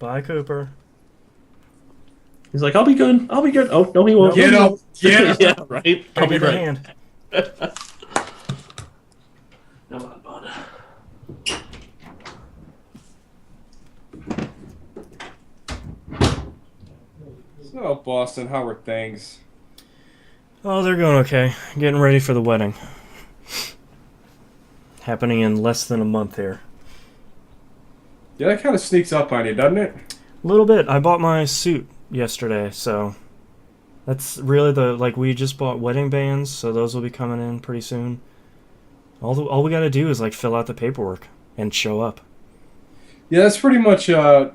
Bye, Cooper. He's like, I'll be good. I'll be good. Oh no, he won't. Get up. Get Yeah, right. I'll be Give me the right. hand. Come on, bud. So, Boston, how are things? Oh, they're going okay. Getting ready for the wedding. Happening in less than a month here. Yeah, that kind of sneaks up on you, doesn't it? A little bit. I bought my suit yesterday, so that's really we just bought wedding bands, so those will be coming in pretty soon. All we got to do is fill out the paperwork and show up. Yeah, that's pretty much it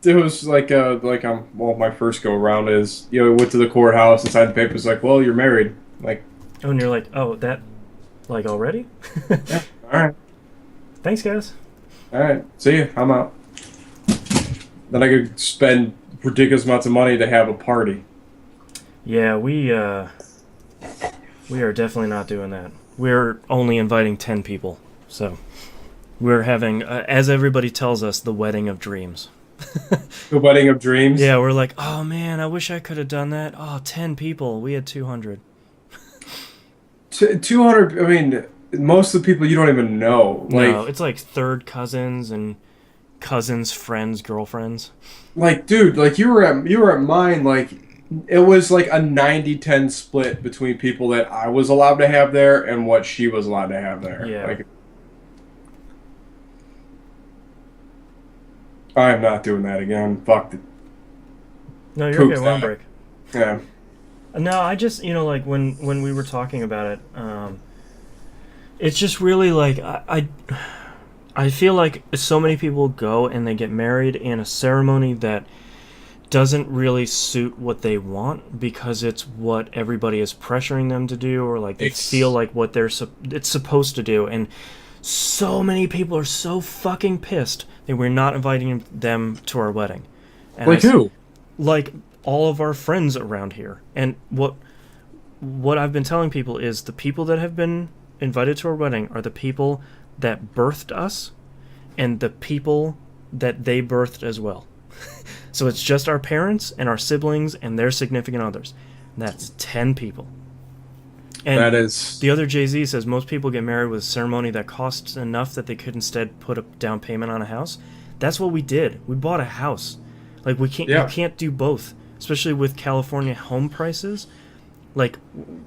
was my first go around is we went to the courthouse and signed the papers like, well, you're married. Like, Oh, and you're like, oh, that already? yeah, all right. Thanks, guys. All right, see you. I'm out. Then I could spend ridiculous amounts of money to have a party. Yeah, we are definitely not doing that. We're only inviting 10 people, So we're having, as everybody tells us, the wedding of dreams. The wedding of dreams. Yeah, we're like, oh man, I wish I could have done that. Oh, 10 people. We had 200. 200. I mean, most of the people you don't even know. No, it's like third cousins and cousins, friends, girlfriends. Like, dude, like you were at mine. Like, it was like a 90-10 split between people that I was allowed to have there and what she was allowed to have there. Yeah. Like, I am not doing that again. Fuck it. No, you're okay. We're on break. Yeah. No, I just, like when we were talking about it, it's just really like I feel like so many people go and they get married in a ceremony that doesn't really suit what they want because it's what everybody is pressuring them to do, or like they feel like what it's supposed to do. And so many people are so fucking pissed that we're not inviting them to our wedding. And like who? Like all of our friends around here. And what I've been telling people is the people that have been invited to our wedding are the people that birthed us and the people that they birthed as well. So it's just our parents and our siblings and their significant others. And that's 10 people. And that is... the other Jay-Z says most people get married with a ceremony that costs enough that they could instead put a down payment on a house. That's what we did. We bought a house. Like, you can't do both, especially with California home prices. Like,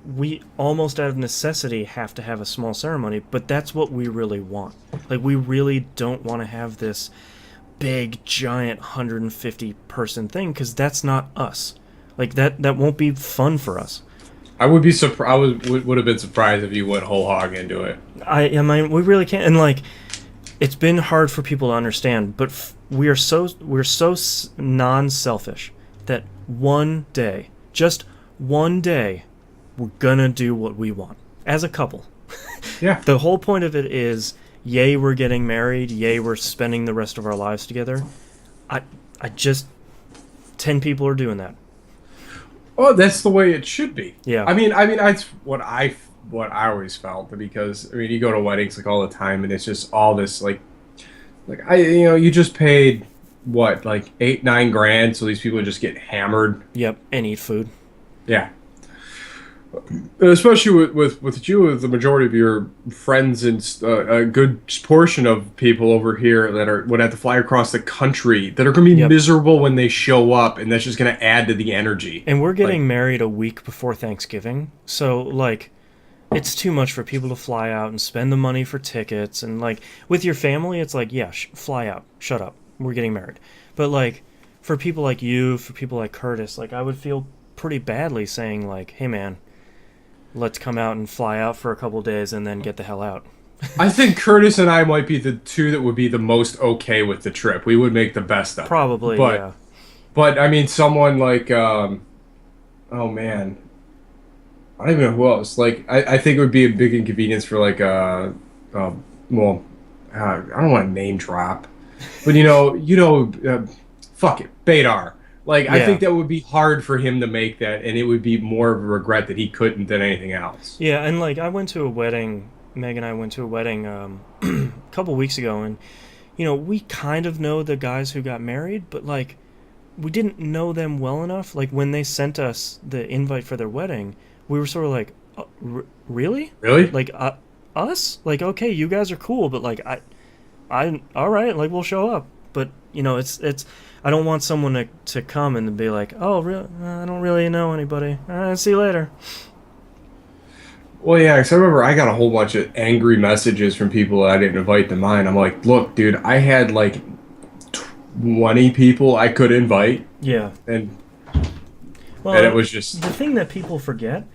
we almost out of necessity have to have a small ceremony, but that's what we really want. Like, we really don't want to have this big, giant 150-person thing, because that's not us. Like, that won't be fun for us. I would be surprised. Would have been surprised if you went whole hog into it. I mean, we really can't. And like, it's been hard for people to understand, but we're so non-selfish that one day, just one day, we're gonna do what we want as a couple. Yeah. The whole point of it is, yay, we're getting married. Yay, we're spending the rest of our lives together. I just 10 people are doing that. Oh, that's the way it should be. Yeah. I mean, that's what I always felt, because I mean, you go to weddings like all the time, and it's just all this like you just paid what, like $8-9 grand, so these people just get hammered. Yep, and eat food. Yeah. Especially with you, with the majority of your friends and a good portion of people over here that would have to fly across the country, that are going to be miserable when they show up, and that's just going to add to the energy. And we're getting married a week before Thanksgiving, so like, it's too much for people to fly out and spend the money for tickets. And like, with your family, it's like, yeah, fly out, shut up, we're getting married. But like, for people like you, for people like Curtis, like, I would feel pretty badly saying like, hey man, let's come out and fly out for a couple days and then get the hell out. I think Curtis and I might be the two that would be the most okay with the trip. We would make the best of it. Probably, yeah. But, I mean, someone like, oh, man. I don't even know who else. Like, I think it would be a big inconvenience for, like, I don't want to name drop. But, fuck it, Badar. Like, I think that would be hard for him to make that, and it would be more of a regret that he couldn't than anything else. Yeah, and like, I went to a wedding, Meg and I went to a wedding a couple weeks ago, and, we kind of know the guys who got married, but like, we didn't know them well enough. Like, when they sent us the invite for their wedding, we were sort of like, really? Really? Like, us? Like, okay, you guys are cool, but like, I all right, like, we'll show up. But, it's I don't want someone to come and be like, oh, I don't really know anybody. See you later. Well, yeah, because I remember I got a whole bunch of angry messages from people that I didn't invite to mine. I'm like, look, dude, I had like 20 people I could invite. Yeah. And it was just... The thing that people forget,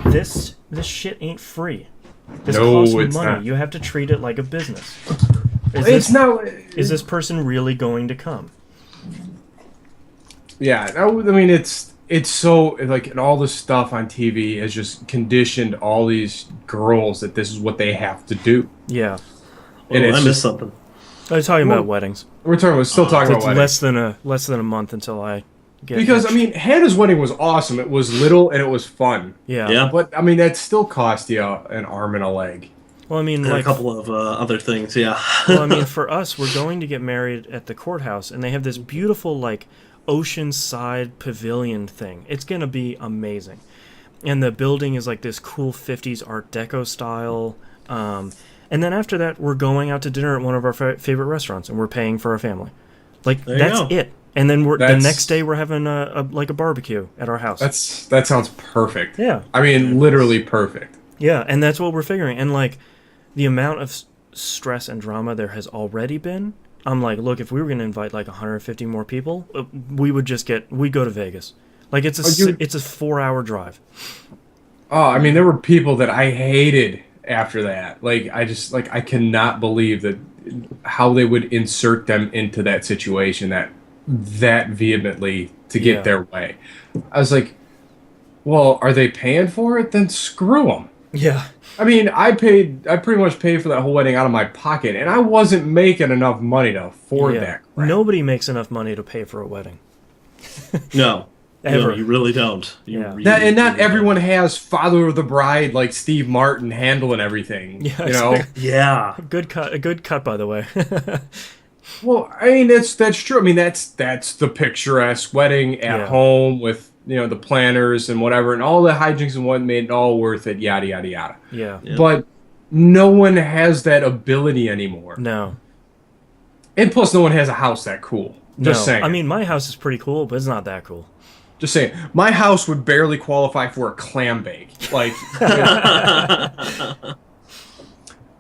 this shit ain't free. This costs money. Not. You have to treat it like a business. Is this person really going to come? Yeah, I mean, it's so, like, and all this stuff on TV has just conditioned all these girls that this is what they have to do. Yeah. And I missed something. I was talking about weddings. We're still talking about weddings. Less than a month until I get Because, hitched. I mean, Hannah's wedding was awesome. It was little and it was fun. Yeah. But, I mean, that still cost you an arm and a leg. Well, I mean, And a like, couple of other things, yeah. well, I mean, for us, we're going to get married at the courthouse, and they have this beautiful, like, oceanside pavilion thing. It's gonna be amazing. And the building is like this cool 50s Art Deco style. And then after that, we're going out to dinner at one of our favorite restaurants, and we're paying for our family. Like, There you that's go. it. And then the That's- next day we're having a barbecue at our house. That sounds perfect. Yeah. I mean, literally perfect. Yeah, and that's what we're figuring. And like the amount of stress and drama there has already been. I'm like, look, if we were going to invite like 150 more people, we'd go to Vegas. Like it's a 4-hour drive. Oh, I mean, there were people that I hated after that. Like, I cannot believe that how they would insert them into that situation that vehemently to get their way. I was like, well, are they paying for it? Then screw them. Yeah. I mean, I pretty much paid for that whole wedding out of my pocket, and I wasn't making enough money to afford that crap. Nobody makes enough money to pay for a wedding. No. Ever. No, you really don't. Yeah. Not everyone has father of the bride like Steve Martin handling everything. Yeah, you know. Yeah. A good cut, by the way. Well, I mean that's true. I mean that's the picturesque wedding at home with the planners and whatever, and all the hijinks and what made it all worth it. Yada yada yada. Yeah. Yep. But no one has that ability anymore. No. And plus, no one has a house that cool. Just saying. I mean, my house is pretty cool, but it's not that cool. Just saying, my house would barely qualify for a clam bake. Like, all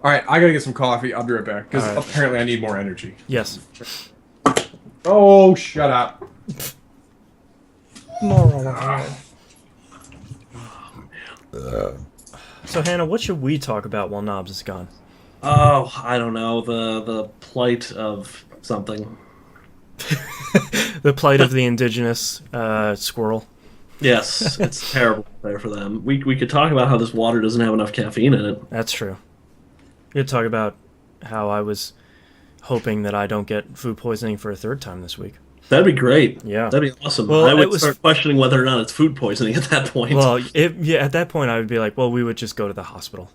right, I gotta get some coffee. I'll be right back because apparently I need more energy. Yes. Oh, shut up. So Hannah, what should we talk about while Knobs is gone? Oh, I don't know. The plight of something. The plight of the indigenous squirrel. Yes, it's terrible there for them. We could talk about how this water doesn't have enough caffeine in it. That's true. You could talk about how I was hoping that I don't get food poisoning for a third time this week. That'd be great. Yeah. That'd be awesome. Well, I would start questioning whether or not it's food poisoning at that point. Well, at that point I would be like, well, we would just go to the hospital.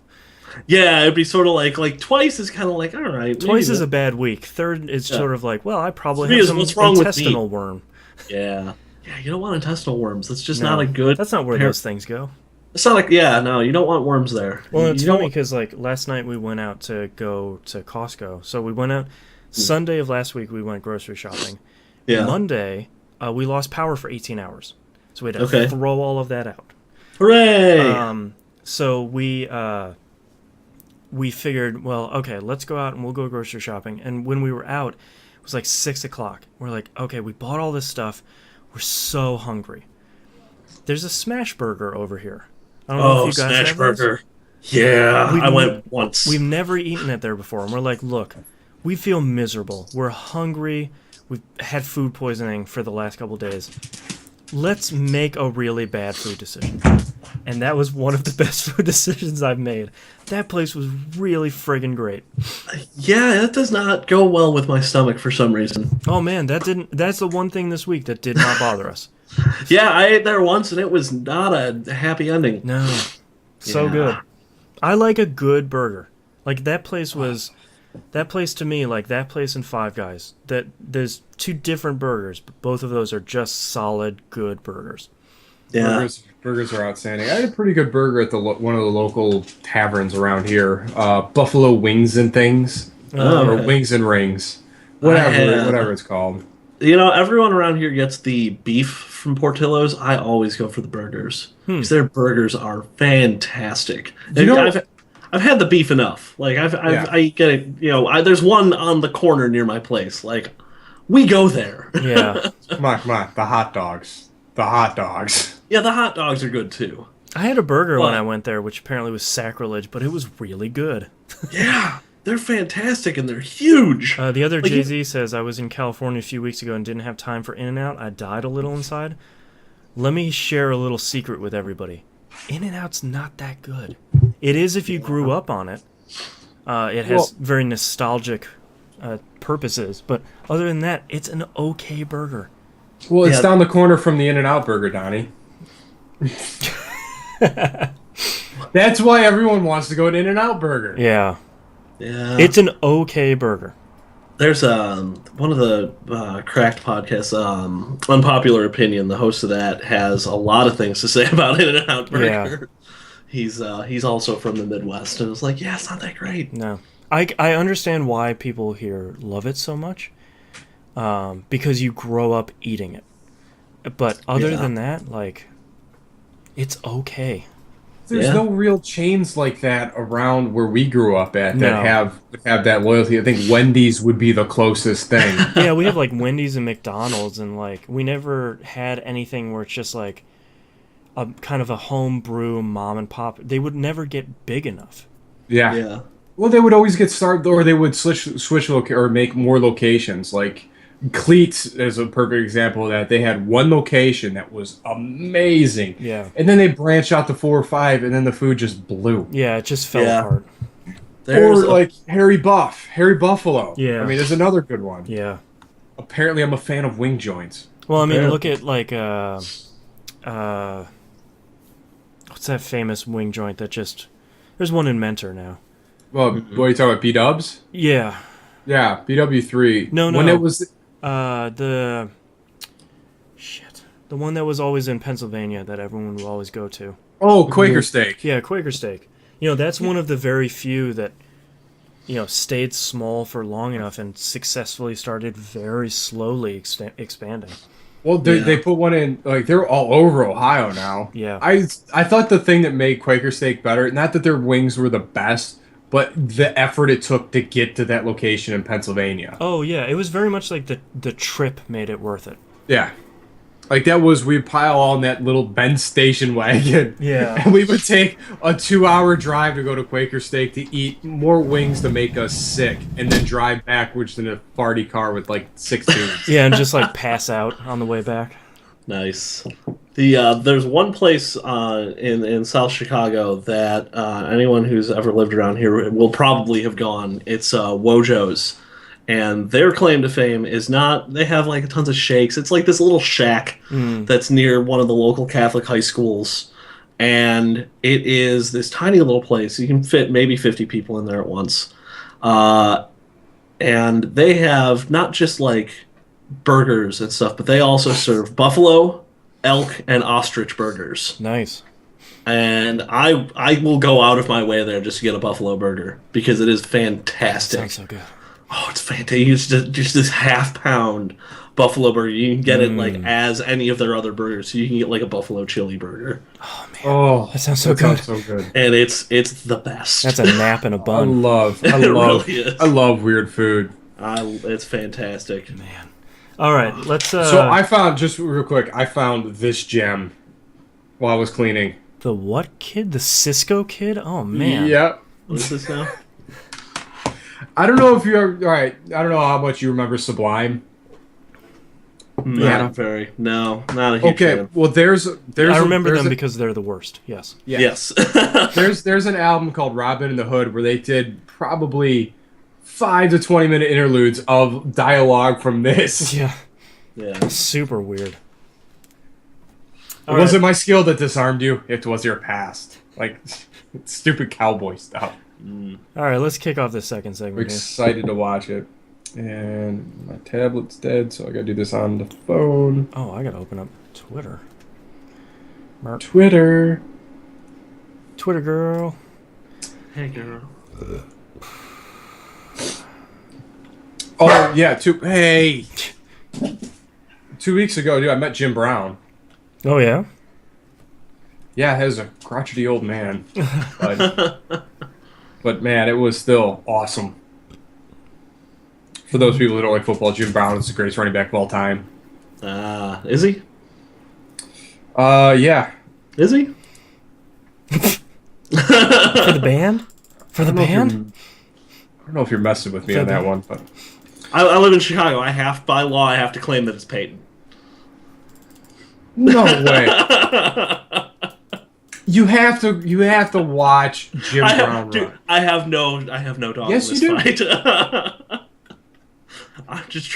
Yeah, it'd be sort of like twice is kind of like, all right. Twice is a bad week. Third is sort of like, well, I probably Three have is, some what's wrong with intestinal me? worm. Yeah. Yeah, you don't want intestinal worms. That's just No, not a good... That's not where those things go. It's not like... Yeah, no, you don't want worms there. Well, it's you don't funny because like last night we went out to go to Costco. So we went out... Sunday of last week we went grocery shopping. Yeah. Monday, we lost power for 18 hours. So we had to throw all of that out. Hooray! So we figured, well, okay, let's go out and we'll go grocery shopping. And when we were out, it was like 6 o'clock. We're like, okay, we bought all this stuff. We're so hungry. There's a Smash Burger over here. I don't know if you guys Smash have those. Burger. Yeah, I went once. We've never eaten it there before. And we're like, look, we feel miserable. We're hungry. We've had food poisoning for the last couple days. Let's make a really bad food decision. And that was one of the best food decisions I've made. That place was really friggin' great. Yeah, that does not go well with my stomach for some reason. Oh man, that's the one thing this week that did not bother us. Yeah, I ate there once and it was not a happy ending. No. So good. I like a good burger. Like that place to me, like that place and Five Guys, that there's two different burgers, but both of those are just solid, good burgers. Yeah. Burgers are outstanding. I had a pretty good burger at one of the local taverns around here. Buffalo Wings and Things. Or Wings and Rings. Whatever it's called. You know, everyone around here gets the beef from Portillo's. I always go for the burgers. Because their burgers are fantastic. I've had the beef enough. Like I get it. You know, there's one on the corner near my place. Like we go there. Yeah. Come on. The hot dogs. Yeah, the hot dogs are good too. I had a burger when I went there, which apparently was sacrilege, but it was really good. Yeah, they're fantastic and they're huge. The other Jay-Z says, I was in California a few weeks ago and didn't have time for In-N-Out. I died a little inside. Let me share a little secret with everybody. In-N-Out's not that good. It is if you grew up on it. It has very nostalgic purposes, but other than that, it's an okay burger. Well, it's down the corner from the In-N-Out burger, Donnie. That's why everyone wants to go to In-N-Out Burger. Yeah. Yeah. It's an okay burger. There's one of the cracked podcasts, Unpopular Opinion. The host of that has a lot of things to say about In-N-Out Burger. Yeah. He's also from the Midwest, and it's like, yeah, it's not that great. No, I understand why people here love it so much, because you grow up eating it. But other than that, like, it's okay. There's no real chains like that around where we grew up at that have that loyalty. I think Wendy's would be the closest thing. Yeah, we have like Wendy's and McDonald's, and like we never had anything where it's just like a kind of a homebrew mom and pop. They would never get big enough. Yeah. Yeah. Well, they would always get started, or they would switch or make more locations. Like Cleats is a perfect example of that. They had one location that was amazing. Yeah. And then they branched out to 4 or 5, and then the food just blew. Yeah, it just fell apart. Or like Harry Buffalo. Yeah. I mean, there's another good one. Yeah. Apparently, I'm a fan of wing joints. Well, I mean, look at like what's that famous wing joint that just... There's one in Mentor now. Well, what are you talking about, B-Dubs? Yeah. Yeah, BW3. No. When it was... The one that was always in Pennsylvania that everyone would always go to. Oh, Quaker Steak. Yeah, Quaker Steak. You know, that's one of the very few that, you know, stayed small for long enough and successfully started very slowly expanding. Well, they put one in, like, they're all over Ohio now. Yeah. I thought the thing that made Quaker Steak better, not that their wings were the best, but the effort it took to get to that location in Pennsylvania. Oh, yeah. It was very much like the trip made it worth it. Yeah. Like, that was, we'd pile on that little Benz station wagon. Yeah. And we would take a 2-hour drive to go to Quaker Steak to eat more wings to make us sick, and then drive backwards in a farty car with, like, 6 dudes. Yeah, and just, like, pass out on the way back. Nice. There's one place in South Chicago that anyone who's ever lived around here will probably have gone. It's Wojo's, and their claim to fame is not they have like tons of shakes. It's like this little shack that's near one of the local Catholic high schools, and it is this tiny little place. You can fit maybe 50 people in there at once, and they have not just like burgers and stuff, but they also serve buffalo, elk, and ostrich burgers. Nice. And I will go out of my way there just to get a buffalo burger because it is fantastic. Sounds so good. Oh, it's fantastic. It's just this half-pound buffalo burger. You can get it like as any of their other burgers. So you can get like a buffalo chili burger. Oh man, Oh, that sounds so good. Sounds so good. And it's the best. That's a nap and a bun. Really is. I love weird food. It's fantastic. Man. All right, let's. So I found, just real quick, I found this gem while I was cleaning. The what kid? The Cisco kid? Oh man. Yep. What is this now? I don't know if you're all right. I don't know how much you remember Sublime. Not very. No, not a huge fan. Well, there's. I remember them because they're the worst. Yes. Yeah. Yes. there's an album called Robin in the Hood where they did probably 5 to 20 minute interludes of dialogue from this. Yeah. Yeah. Super weird. It wasn't my skill that disarmed you. It was your past. Like stupid cowboy stuff. All right, let's kick off this second segment. I'm excited to watch it. And my tablet's dead, so I gotta do this on the phone. Oh, I gotta open up Twitter. Twitter girl. Hey, girl. Oh yeah, 2 weeks ago, dude, I met Jim Brown. Oh yeah. Yeah, he was a crotchety old man, but man, it was still awesome. For those people who don't like football, Jim Brown is the greatest running back of all time. Is he? Yeah. Is he? For the band? For the band? I don't know if you're messing with me on that one, but I live in Chicago. By law, I have to claim that it's Peyton. no way. You have to watch Jim Brown run. I have no dog Yes, in this you do. fight. I'm just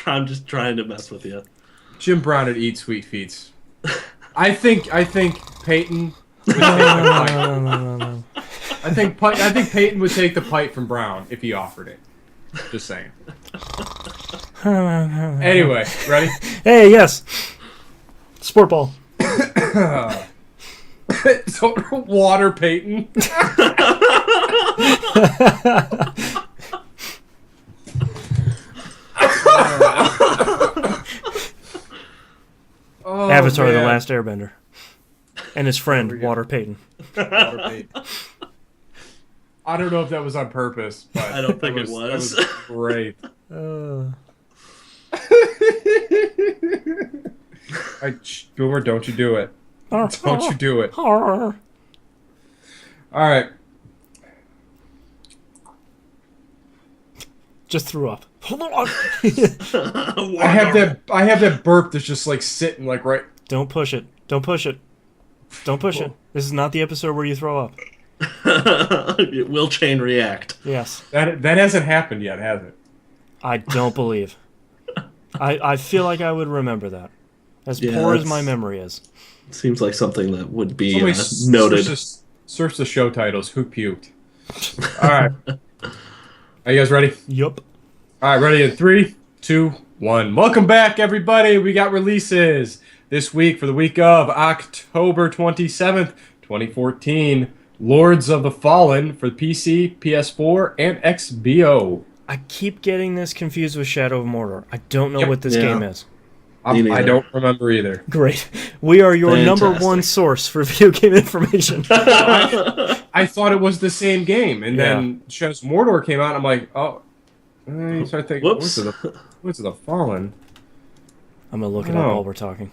trying to mess with you. Jim Brown would eat sweet feets. I think Peyton would take No. I think Peyton would take the pipe from Brown if he offered it. Just saying. Anyway, ready? Hey, yes. Sport ball. So, water Peyton. Oh, Avatar: man. The Last Airbender. And his friend, Water Peyton. Water Peyton. I don't know if that was on purpose, but I don't think it was. That was great. Boomer, don't you do it. Don't you do it. All right. Just threw up. I have that burp that's just like sitting like right. Don't push it. Don't push it. Don't push it. This is not the episode where you throw up. It will chain react. Yes. That hasn't happened yet, has it? I don't believe. I feel like I would remember that. As poor as my memory is. Seems like something that would be Somebody noted. Search the show titles. Who puked? All right. Are you guys ready? Yup. All right, ready in 3, 2, 1. Welcome back, everybody. We got releases this week for the week of October 27th, 2014. Lords of the Fallen for PC, PS4, and XBO. I keep getting this confused with Shadow of Mordor. I don't know what this game is. I don't remember either. Great. We are your number one source for video game information. I thought it was the same game, and then Shadows of Mordor came out, and I'm like, oh. So I think, whoops. Lords of the Fallen? I'm going to look it up while we're talking.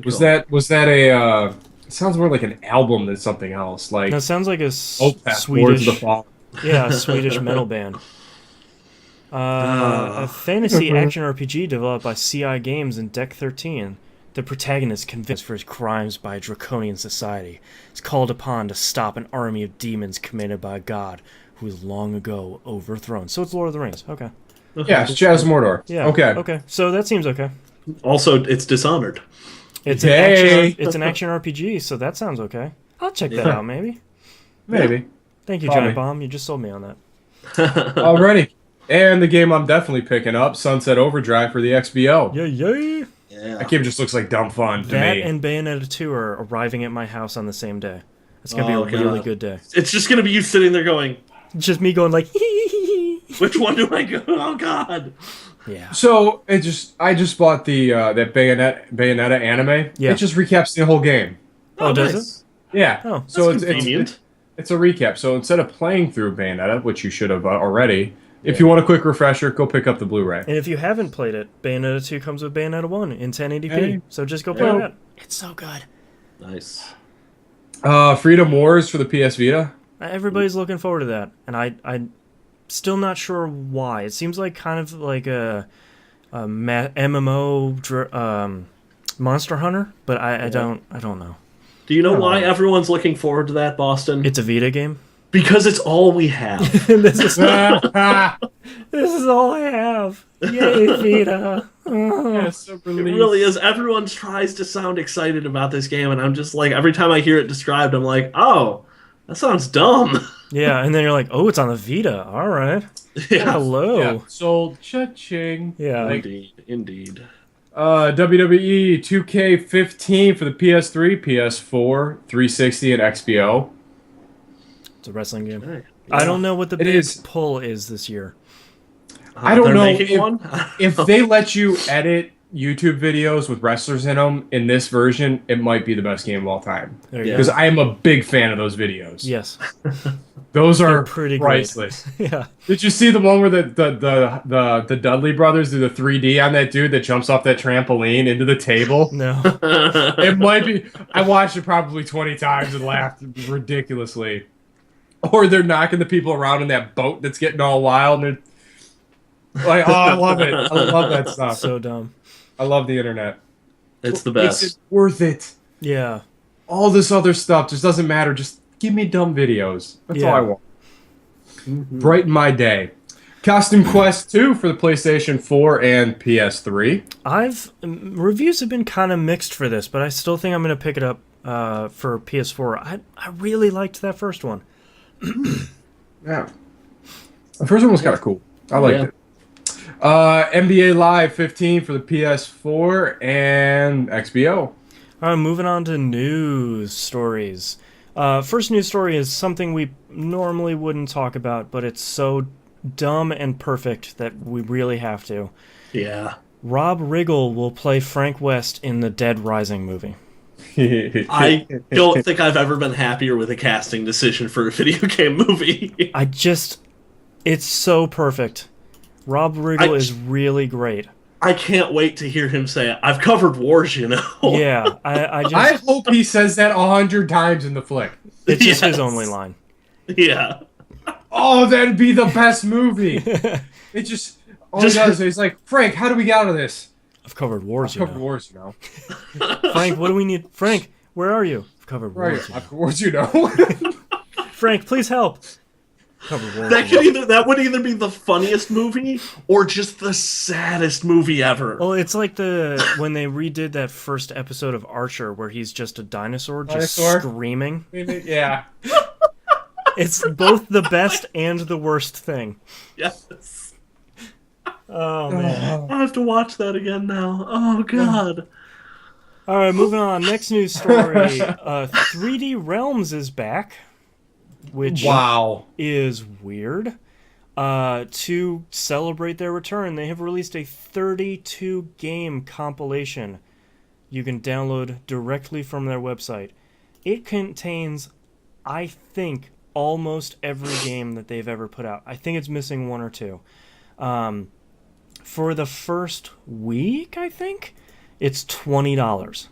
Was that a, it sounds more like an album than something else. Like, no, it sounds like a Lords of the Fallen. Yeah, a Swedish metal band. A fantasy action RPG developed by CI Games and Deck 13. The protagonist, convinced for his crimes by a draconian society, is called upon to stop an army of demons commanded by a god who was long ago overthrown. So it's Lord of the Rings. Okay. Yeah, it's Shadows of Mordor. Yeah. Okay. Okay. So that seems okay. Also, it's Dishonored. It's an action RPG, so that sounds okay. I'll check that out, maybe. Maybe. Thank you, Giant Bomb. You just sold me on that. Alrighty. And the game I'm definitely picking up, Sunset Overdrive for the XBO. Yeah. That game just looks like dumb fun to me. That and Bayonetta 2 are arriving at my house on the same day. It's going to be a really good day. It's just going to be you sitting there going... Just me going like... Which one do I go? Oh, God. Yeah. So, I just bought the that Bayonetta anime. Yeah. It just recaps the whole game. Oh, does nice. it? Yeah. Oh, so that's convenient. It's a recap. So instead of playing through Bayonetta, which you should have already... If you want a quick refresher, go pick up the Blu-ray. And if you haven't played it, Bayonetta 2 comes with Bayonetta 1 in 1080p. So just go play that. It's so good. Nice. Freedom Wars for the PS Vita. Everybody's looking forward to that. And I'm still not sure why. It seems like kind of like a MMO Monster Hunter, but I don't know. Do you know why everyone's looking forward to that, Boston? It's a Vita game? Because it's all we have. This is all I have. Yay, Vita. Yes, it really is. Everyone tries to sound excited about this game, and I'm just like, every time I hear it described, I'm like, oh, that sounds dumb. Yeah, and then you're like, oh, it's on the Vita. All right. Yeah. Hello. Yeah, sold cha-ching. Yeah. Indeed. WWE 2K15 for the PS3, PS4, 360, and XBO. It's a wrestling game. Yeah. I don't know what the big pull is this year. I don't know if, if they let you edit YouTube videos with wrestlers in them in this version, it might be the best game of all time. Because I am a big fan of those videos. Yes. Those are pretty priceless. Yeah. Did you see the one where the Dudley brothers do the 3D on that dude that jumps off that trampoline into the table? No. It might be. I watched it probably 20 times and laughed ridiculously. Or they're knocking the people around in that boat that's getting all wild. And they're like, oh, I love it. I love that stuff. So dumb. I love the internet. It's the best. It's worth it. Yeah. All this other stuff just doesn't matter. Just give me dumb videos. That's all I want. Mm-hmm. Brighten my day. Costume Quest 2 for the PlayStation 4 and PS3. Reviews have been kind of mixed for this, but I still think I'm going to pick it up for PS4. I really liked that first one. Yeah. The first one was kind of cool. I liked it. NBA Live 15 for the PS4 and XBO. All right, moving on to news stories. First news story is something we normally wouldn't talk about, but it's so dumb and perfect that we really have to. Yeah. Rob Riggle will play Frank West in the Dead Rising movie. I don't think I've ever been happier with a casting decision for a video game movie. It's so perfect. Rob Riggle is really great. I can't wait to hear him say, "I've covered wars, you know." Yeah, I hope he says that 100 times in the flick. It's just his only line. Yeah. Oh, that'd be the best movie. It just all he does is like, Frank, how do we get out of this? I've covered wars, I've covered wars, you know. Frank, what do we need? Frank, where are you? I've covered wars. I've covered wars, you know. Frank, please help. That would either be the funniest movie or just the saddest movie ever. Well, it's like when they redid that first episode of Archer where he's just a dinosaur just screaming. Yeah. It's both the best and the worst thing. Yes. Oh man. I have to watch that again now. Oh god. All right, moving on. Next news story. 3D Realms is back. Which is weird. To celebrate their return, they have released a 32-game compilation you can download directly from their website. It contains, I think, almost every game that they've ever put out. I think it's missing one or two. For the first week, I think, it's $20.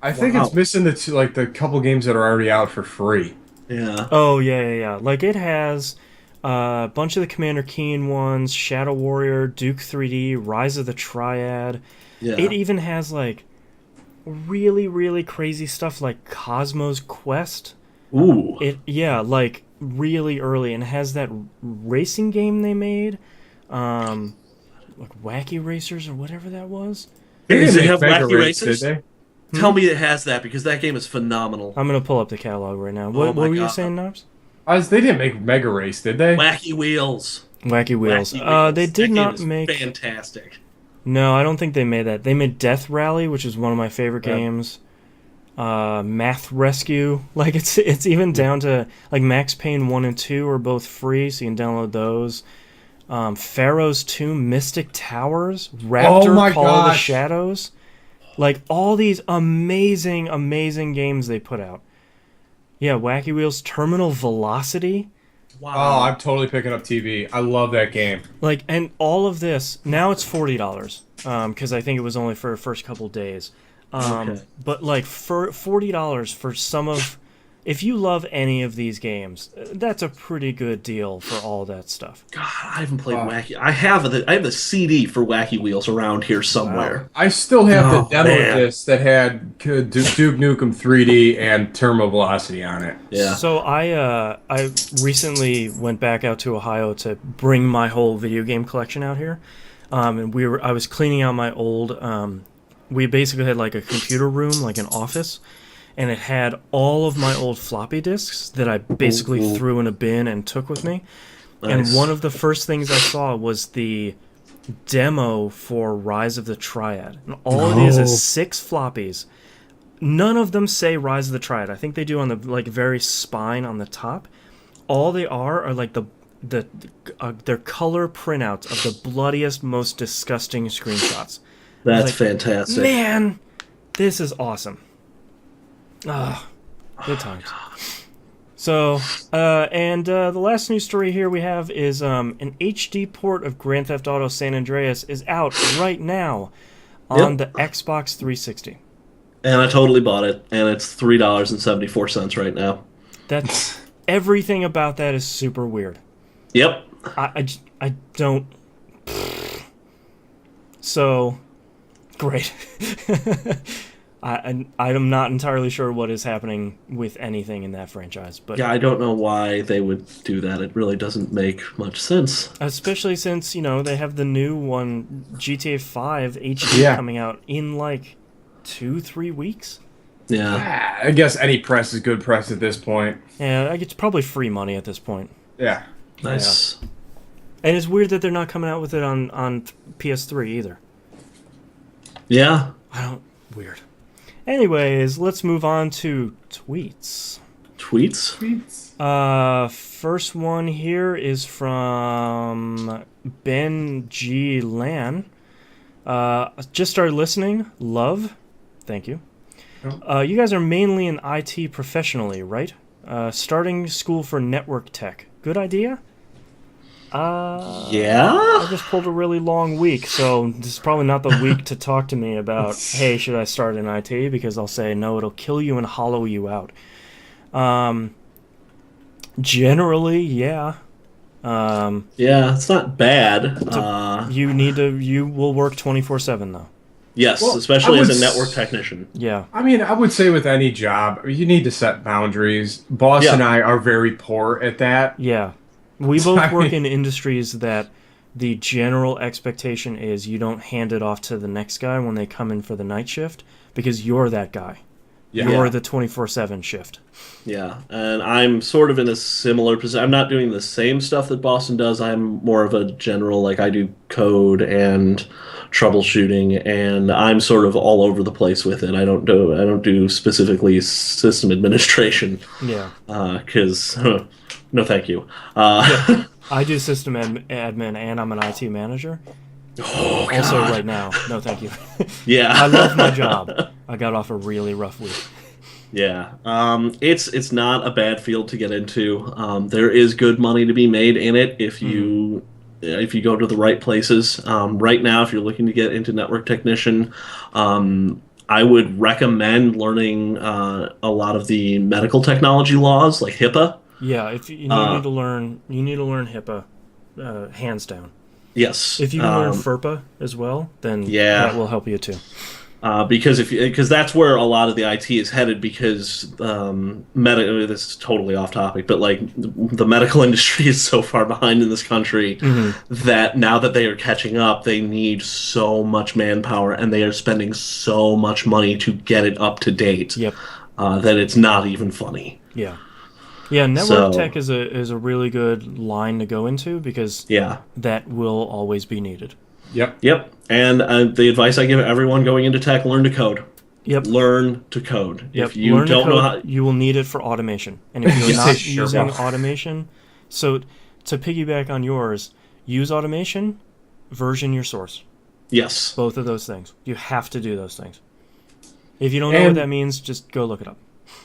I think it's missing the couple games that are already out for free. Yeah. Oh, yeah. Like, it has a bunch of the Commander Keen ones, Shadow Warrior, Duke 3D, Rise of the Triad. Yeah. It even has, like, really, really crazy stuff like Cosmo's Quest. Ooh. Like, really early. And it has that racing game they made, like Wacky Racers or whatever that was. They have Wacky Racers? Did they? Tell me it has that, because that game is phenomenal. I'm going to pull up the catalog right now. What were you saying, Nobs? They didn't make Mega Race, did they? Wacky Wheels. Wacky Wheels. They did not make... fantastic. No, I don't think they made that. They made Death Rally, which is one of my favorite games. Math Rescue. Like, it's even down to... Like, Max Payne 1 and 2 are both free, so you can download those. Pharaoh's Tomb, Mystic Towers, Raptor, Call of the Shadows... Like, all these amazing, amazing games they put out. Yeah, Wacky Wheels, Terminal Velocity. Wow. Oh, I'm totally picking up TV. I love that game. Like, and all of this, now it's $40, because I think it was only for the first couple days. But, like, for $40 for some of... If you love any of these games, that's a pretty good deal for all that stuff. God, I haven't played Wacky. I have the CD for Wacky Wheels around here somewhere. Wow. I still have the demo disc that had Duke Nukem 3D and Terminal Velocity on it. Yeah. So I recently went back out to Ohio to bring my whole video game collection out here, and I was cleaning out my old. We basically had like a computer room, like an office. And it had all of my old floppy disks that I basically threw in a bin and took with me. Nice. And one of the first things I saw was the demo for Rise of the Triad. And all it is 6 floppies. None of them say Rise of the Triad. I think they do on the very spine on the top. All they are like their color printouts of the bloodiest, most disgusting screenshots. That's fantastic. Man, this is awesome. Good times. So, the last news story here we have is an HD port of Grand Theft Auto San Andreas is out right now on the Xbox 360. And I totally bought it, and it's $3.74 right now. That's everything about that is super weird. Yep. I don't. So, great. I'm not entirely sure what is happening with anything in that franchise, but yeah, I don't know why they would do that. It really doesn't make much sense. Especially since they have the new one, GTA 5 HD, coming out in like 2-3 weeks. Yeah. I guess any press is good press at this point. Yeah, it's probably free money at this point. Yeah. Nice. Yeah. And it's weird that they're not coming out with it on PS3 either. Yeah. Weird. Anyways, let's move on to tweets. Tweets? First one here is from Ben G. Lan. Just started listening. Love. Thank you. You guys are mainly in IT professionally, right? Starting school for network tech. Good idea? Yeah? I just pulled a really long week, so this is probably not the week to talk to me about, hey, should I start in IT? Because I'll say, no, it'll kill you and hollow you out. Generally, yeah. Yeah, it's not bad. You will work 24/7 though. Yes, Well, especially as a network technician. Yeah. I mean, I would say with any job, you need to set boundaries. Boss and I are very poor at that. Yeah. We both work in industries that the general expectation is you don't hand it off to the next guy when they come in for the night shift because you're that guy. Yeah. You're the 24/7 shift. Yeah, and I'm sort of in a similar position. I'm not doing the same stuff that Boston does. I'm more of a general, like I do code and troubleshooting, and I'm sort of all over the place with it. I don't do specifically system administration. Yeah. Because no, thank you. I do system admin and I'm an IT manager. Oh, God. Also, right now, no, thank you. Yeah, I love my job. I got off a really rough week. Yeah, it's not a bad field to get into. There is good money to be made in it if you go to the right places. Right now, if you're looking to get into network technician, I would recommend learning a lot of the medical technology laws like HIPAA. Yeah, if you need to learn, HIPAA, hands down. Yes. If you can learn FERPA as well, then that will help you too. Because that's where a lot of the IT is headed. Because this is totally off topic, but like the medical industry is so far behind in this country that now that they are catching up, they need so much manpower and they are spending so much money to get it up to date. Yep. That it's not even funny. Yeah. Yeah, network tech is a really good line to go into because that will always be needed. Yep. And the advice I give everyone going into tech: learn to code. Yep. Learn to code. Yep. If you don't know how, you will need it for automation. And if you're not using automation, so to piggyback on yours, use automation, version your source. Yes. Both of those things. You have to do those things. If you don't know what that means, just go look it up.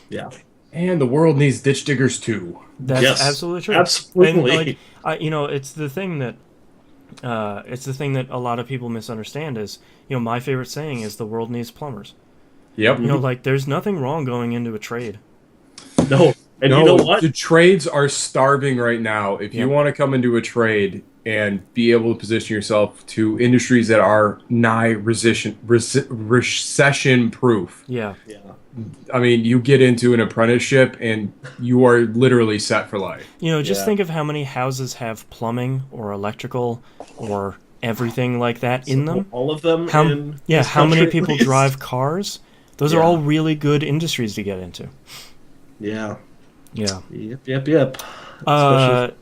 Yeah. And the world needs ditch diggers too. That's absolutely true. Absolutely. And it's the thing that a lot of people misunderstand is, my favorite saying is the world needs plumbers. Yep. There's nothing wrong going into a trade. No. And you know what? The trades are starving right now. If you want to come into a trade and be able to position yourself to industries that are nigh recession proof. Yeah. I mean, you get into an apprenticeship and you are literally set for life. Just think of how many houses have plumbing or electrical or everything like that in them. All of them. How many people drive cars? Those are all really good industries to get into. Yeah. Yeah. Yep.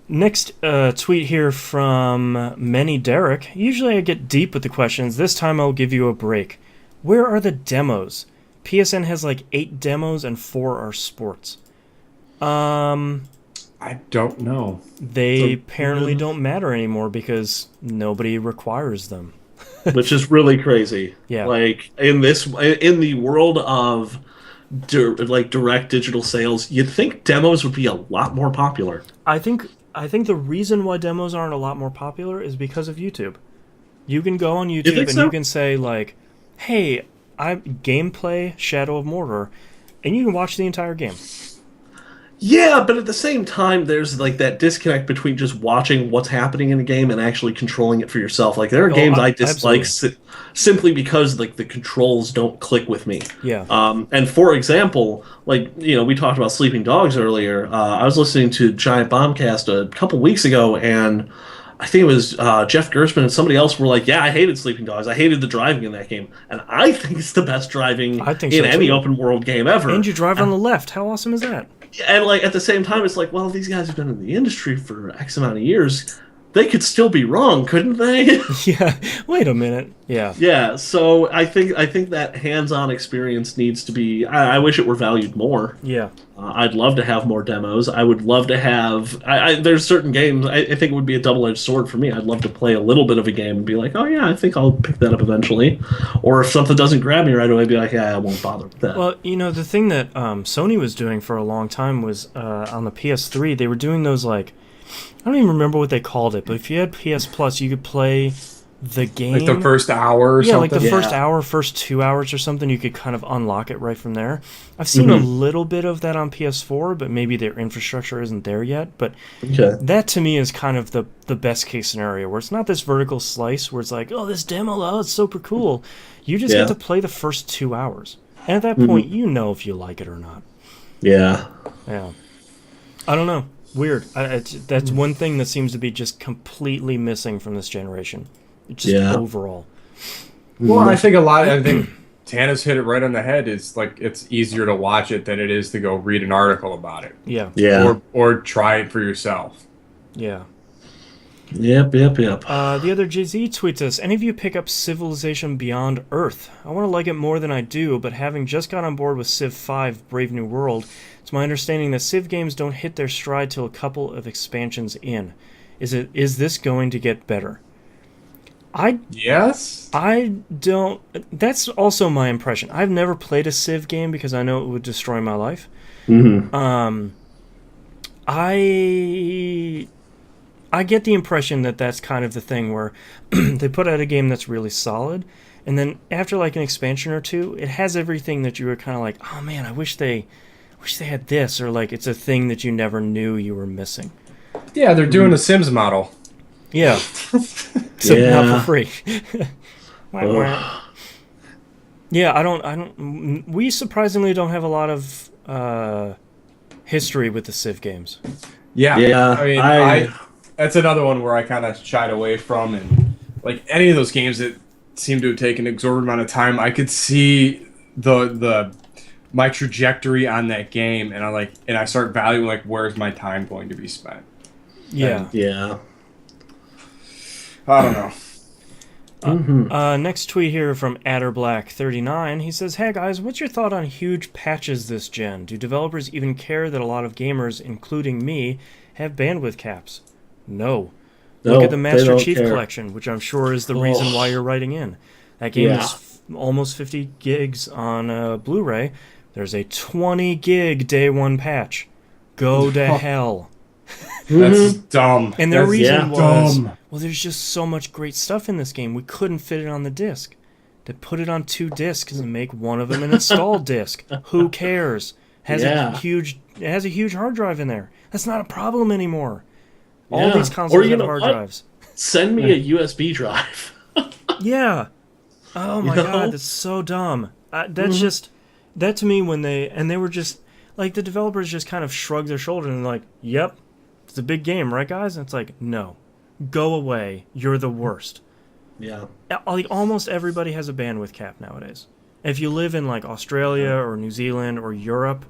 Next tweet here from Many Derek. Usually I get deep with the questions. This time I'll give you a break. Where are the demos? PSN has like 8 demos and 4 are sports. I don't know. They apparently don't matter anymore because nobody requires them. Which is really crazy. Yeah. Like in the world of direct digital sales, you'd think demos would be a lot more popular. I think the reason why demos aren't a lot more popular is because of YouTube. You can go on YouTube and you can say like, "Hey, gameplay Shadow of Mordor," and you can watch the entire game. Yeah, but at the same time, there's like that disconnect between just watching what's happening in a game and actually controlling it for yourself. Like there are games I dislike simply because like the controls don't click with me. Yeah. And for example, like we talked about Sleeping Dogs earlier. I was listening to Giant Bombcast a couple weeks ago, and I think it was Jeff Gerstmann and somebody else were like, "Yeah, I hated Sleeping Dogs. I hated the driving in that game, and I think it's the best driving I think in so any too. open world game ever." And you drive on the left. How awesome is that? And like at the same time, it's like, well, these guys have been in the industry for X amount of years. They could still be wrong, couldn't they? Yeah. Wait a minute. Yeah. Yeah. So I think that hands-on experience needs to be. I wish it were valued more. Yeah. I'd love to have more demos. I would love to have. There's certain games. I think it would be a double-edged sword for me. I'd love to play a little bit of a game and be like, oh yeah, I think I'll pick that up eventually. Or if something doesn't grab me right away, be like, yeah, I won't bother with that. Well, the thing that Sony was doing for a long time was on the PS3, they were doing those like, I don't even remember what they called it, but if you had PS Plus, you could play the game. Like the first hour or yeah, something? like the first hour, first 2 hours or something, you could kind of unlock it right from there. I've seen a little bit of that on PS4, but maybe their infrastructure isn't there yet. But that to me is kind of the best case scenario, where it's not this vertical slice where it's like, oh, this demo, oh, it's super cool. You just get to play the first 2 hours. And at that point, you know if you like it or not. Yeah. Yeah. I don't know. Weird. That's one thing that seems to be just completely missing from this generation. Just overall. Well, I think Tana's hit it right on the head. Is like it's easier to watch it than it is to go read an article about it. Yeah. Yeah. Or try it for yourself. Yeah. Yep. The other Jay-Z tweets us, any of you pick up Civilization Beyond Earth? I want to like it more than I do, but having just got on board with Civ 5 Brave New World, it's my understanding that Civ games don't hit their stride till a couple of expansions in. Is this going to get better? Yes? I don't... That's also my impression. I've never played a Civ game because I know it would destroy my life. I get the impression that that's kind of the thing where they put out a game that's really solid, and then after like an expansion or two, it has everything that you were kind of like, oh man, I wish they had this, or like it's a thing that you never knew you were missing. Yeah, they're doing the Sims model. Yeah. So not for free. Yeah, I don't. We surprisingly don't have a lot of history with the Civ games. Yeah. Yeah. I mean, that's another one where I kind of shied away from, and like any of those games that seem to have taken an exorbitant amount of time, I could see my trajectory on that game, and I start valuing like where's my time going to be spent. Yeah. Yeah. I don't know. Next tweet here from Adderblack39. He says, hey guys, what's your thought on huge patches this gen? Do developers even care that a lot of gamers, including me, have bandwidth caps? No. Look at the Master Chief Collection, which I'm sure is the reason why you're writing in. That game is almost 50 gigs on Blu-ray. There's a 20 gig day one patch. Go to hell. That's dumb. And their reason was, well, there's just so much great stuff in this game. We couldn't fit it on the disc. They put it on 2 discs and make one of them an installed disc. Who cares? It has a huge hard drive in there. That's not a problem anymore. All these consoles have hard drives. Send me a USB drive. Yeah. Oh my god, that's so dumb. That's just that to me when they were just like the developers just kind of shrugged their shoulders and like, yep, it's a big game, right guys? And it's like, no, go away. You're the worst. Yeah. Like almost everybody has a bandwidth cap nowadays. If you live in like Australia or New Zealand or Europe,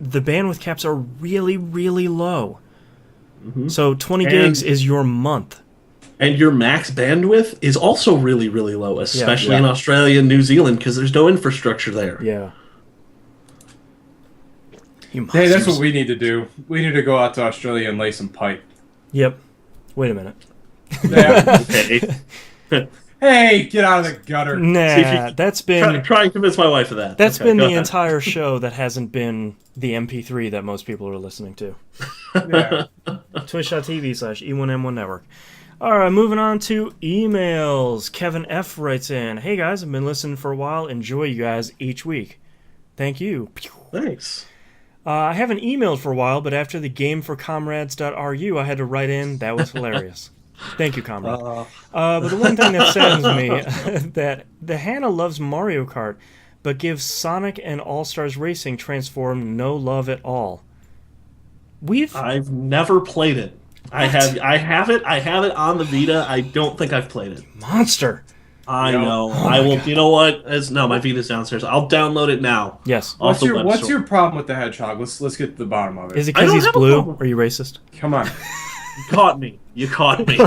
the bandwidth caps are really, really low. So 20 gigs is your month. And your max bandwidth is also really, really low, especially in Australia and New Zealand, because there's no infrastructure there. Yeah. Hey, that's what we need to do. We need to go out to Australia and lay some pipe. Yep. Wait a minute. Yeah. Hey, get out of the gutter. Nah, that's been... Try and convince my wife of that. That's been the entire show that hasn't been the MP3 that most people are listening to. Yeah. Twitch.tv/E1M1 Network. All right, moving on to emails. Kevin F. writes in, hey guys, I've been listening for a while. Enjoy you guys each week. Thank you. Thanks. I haven't emailed for a while, but after the gameforcomrades.ru, I had to write in. That was hilarious. Thank you, comrade. But the one thing that saddens me, that the Hannah loves Mario Kart, but gives Sonic and All-Stars Racing Transform no love at all. I've never played it. I have it. I have it on the Vita. I don't think I've played it. Monster. I Yep. know. Oh I my will. God. You know what? No, my Vita's downstairs. I'll download it now. Yes. Off the web What's store. your problem with the hedgehog? Let's get to the bottom of it. Is it I because don't he's have a blue? problem. Are you racist? Come on. You caught me. You caught me.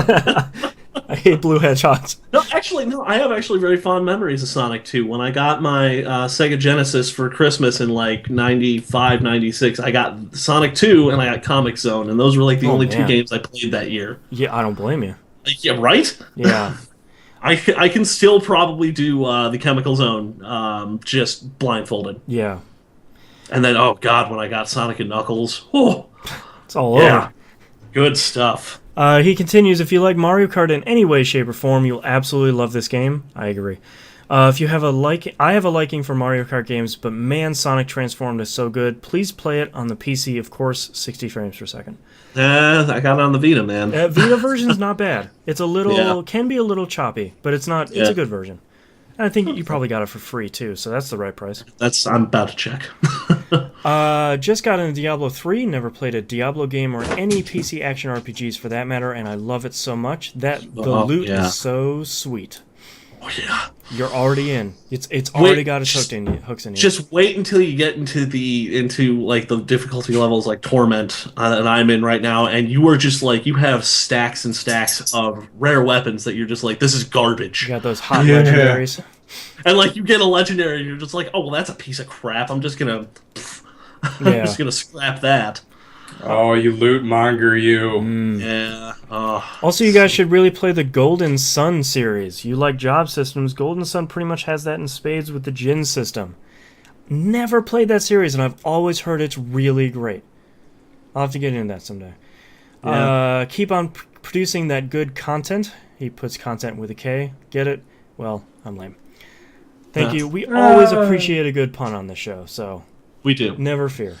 I hate blue hedgehogs. No, actually, no. I have actually very fond memories of Sonic 2. When I got my Sega Genesis for Christmas in like 95, 96, I got Sonic 2 and I got Comic Zone, and those were like the Oh, only two man. games I played that year. Yeah, I don't blame you. Yeah, right? Yeah. I can still probably do the Chemical Zone just blindfolded. Yeah. And then, oh god, when I got Sonic and Knuckles, oh It's all yeah, over. good stuff. He continues, if you like Mario Kart in any way, shape, or form, you'll absolutely love this game. I agree. If you have I have a liking for Mario Kart games, but man, Sonic Transformed is so good. Please play it on the PC, of course, 60 frames per second. I got it on the Vita, man. Vita version's not bad. It's a little, Yeah. can be a little choppy, but it's not. It's Yeah. a good version. And I think you probably got it for free too, so that's the right price. I'm about to check. Just got into Diablo 3, never played a Diablo game or any PC action RPGs for that matter, and I love it so much that the loot yeah. is so sweet. Oh yeah. You're already in. It's already got its hooks in you. Just wait until you get into like the difficulty levels like Torment that I'm in right now, and you are just like you have stacks and stacks of rare weapons that you're just like, this is garbage. You got those hot Yeah. legendaries. And like you get a legendary, and you're just like, oh well, that's a piece of crap. I'm just gonna Yeah. scrap that. Oh, you loot monger, you. Yeah. Oh. Also, you guys should really play the Golden Sun series. You like job systems. Golden Sun pretty much has that in spades with the Jin system. Never played that series, and I've always heard it's really great. I'll have to get into that someday. Yeah. Keep on producing that good content. He puts content with a K. Get it? Well, I'm lame. Thank you. We always appreciate a good pun on this show, so We do. never fear.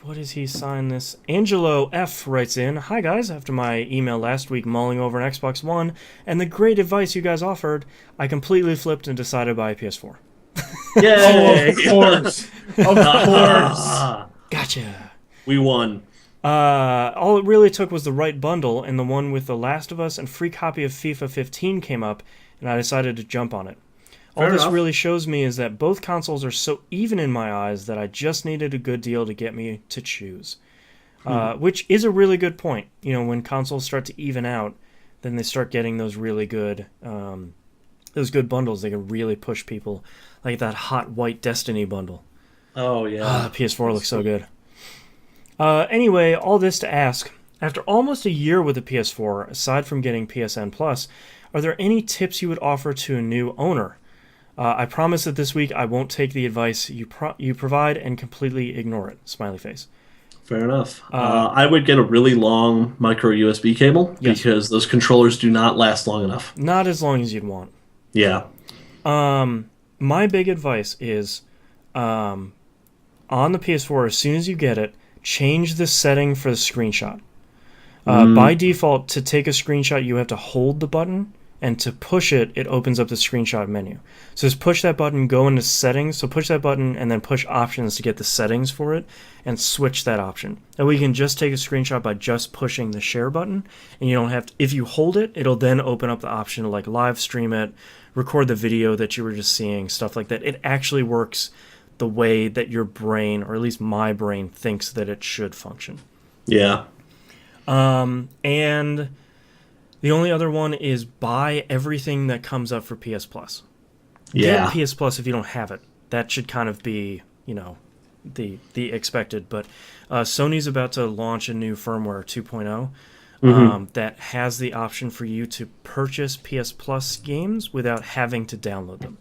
What does he sign this? Angelo F writes in, "Hi guys, after my email last week mulling over an Xbox One and the great advice you guys offered, I completely flipped and decided to buy a PS4. Yay! Of course. Of course. Gotcha. We won. All it really took was the right bundle, and the one with The Last of Us and free copy of FIFA 15 came up, and I decided to jump on it. All Fair this enough. really shows me is that both consoles are so even in my eyes that I just needed a good deal to get me to choose. Which is a really good point. You know, when consoles start to even out, then they start getting those really good, bundles. They can really push people, like that hot white Destiny bundle. Oh yeah. The PS4 looks so good. Anyway, all this to ask, after almost a year with the PS4, aside from getting PSN Plus, are there any tips you would offer to a new owner? I promise that this week I won't take the advice you provide and completely ignore it. Smiley face. Fair enough. I would get a really long micro USB cable because those controllers do not last long enough. Not as long as you'd want. Yeah. My big advice is, on the PS4, as soon as you get it, change the setting for the screenshot. By default, to take a screenshot, you have to hold the button, and to push it, it opens up the screenshot menu. So just push that button, go into settings, so push that button, and then push options to get the settings for it, and switch that option. And we can just take a screenshot by just pushing the share button, and you don't have to, if you hold it, it'll then open up the option to like live stream it, record the video that you were just seeing, stuff like that. It actually works the way that your brain, or at least my brain, thinks that it should function. Yeah. And the only other one is buy everything that comes up for PS Plus. Yeah. Get PS Plus if you don't have it. That should kind of be, you know, the expected. But Sony's about to launch a new firmware 2.0 that has the option for you to purchase PS Plus games without having to download them.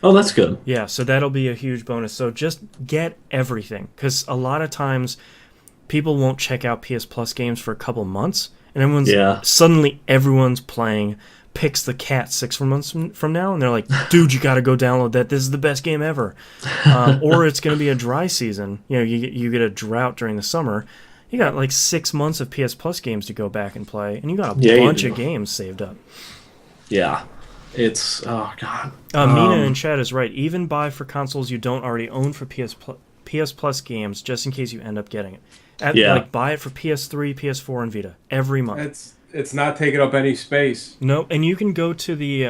Oh, that's good. Yeah, so that'll be a huge bonus. So just get everything, because a lot of times people won't check out PS Plus games for a couple months, and suddenly everyone's playing Picks the Cat 6 months from now, and they're like, dude, you got to go download that. This is the best game ever. Or it's going to be a dry season. You know, you get a drought during the summer. You got like 6 months of PS Plus games to go back and play, and you got a bunch of games saved up. Yeah. It's, oh, God. Mina in chat is right. Even buy for consoles you don't already own for PS Plus games, just in case you end up getting it. Like buy it for PS3, PS4, and Vita every month. It's not taking up any space. No, and you can go to the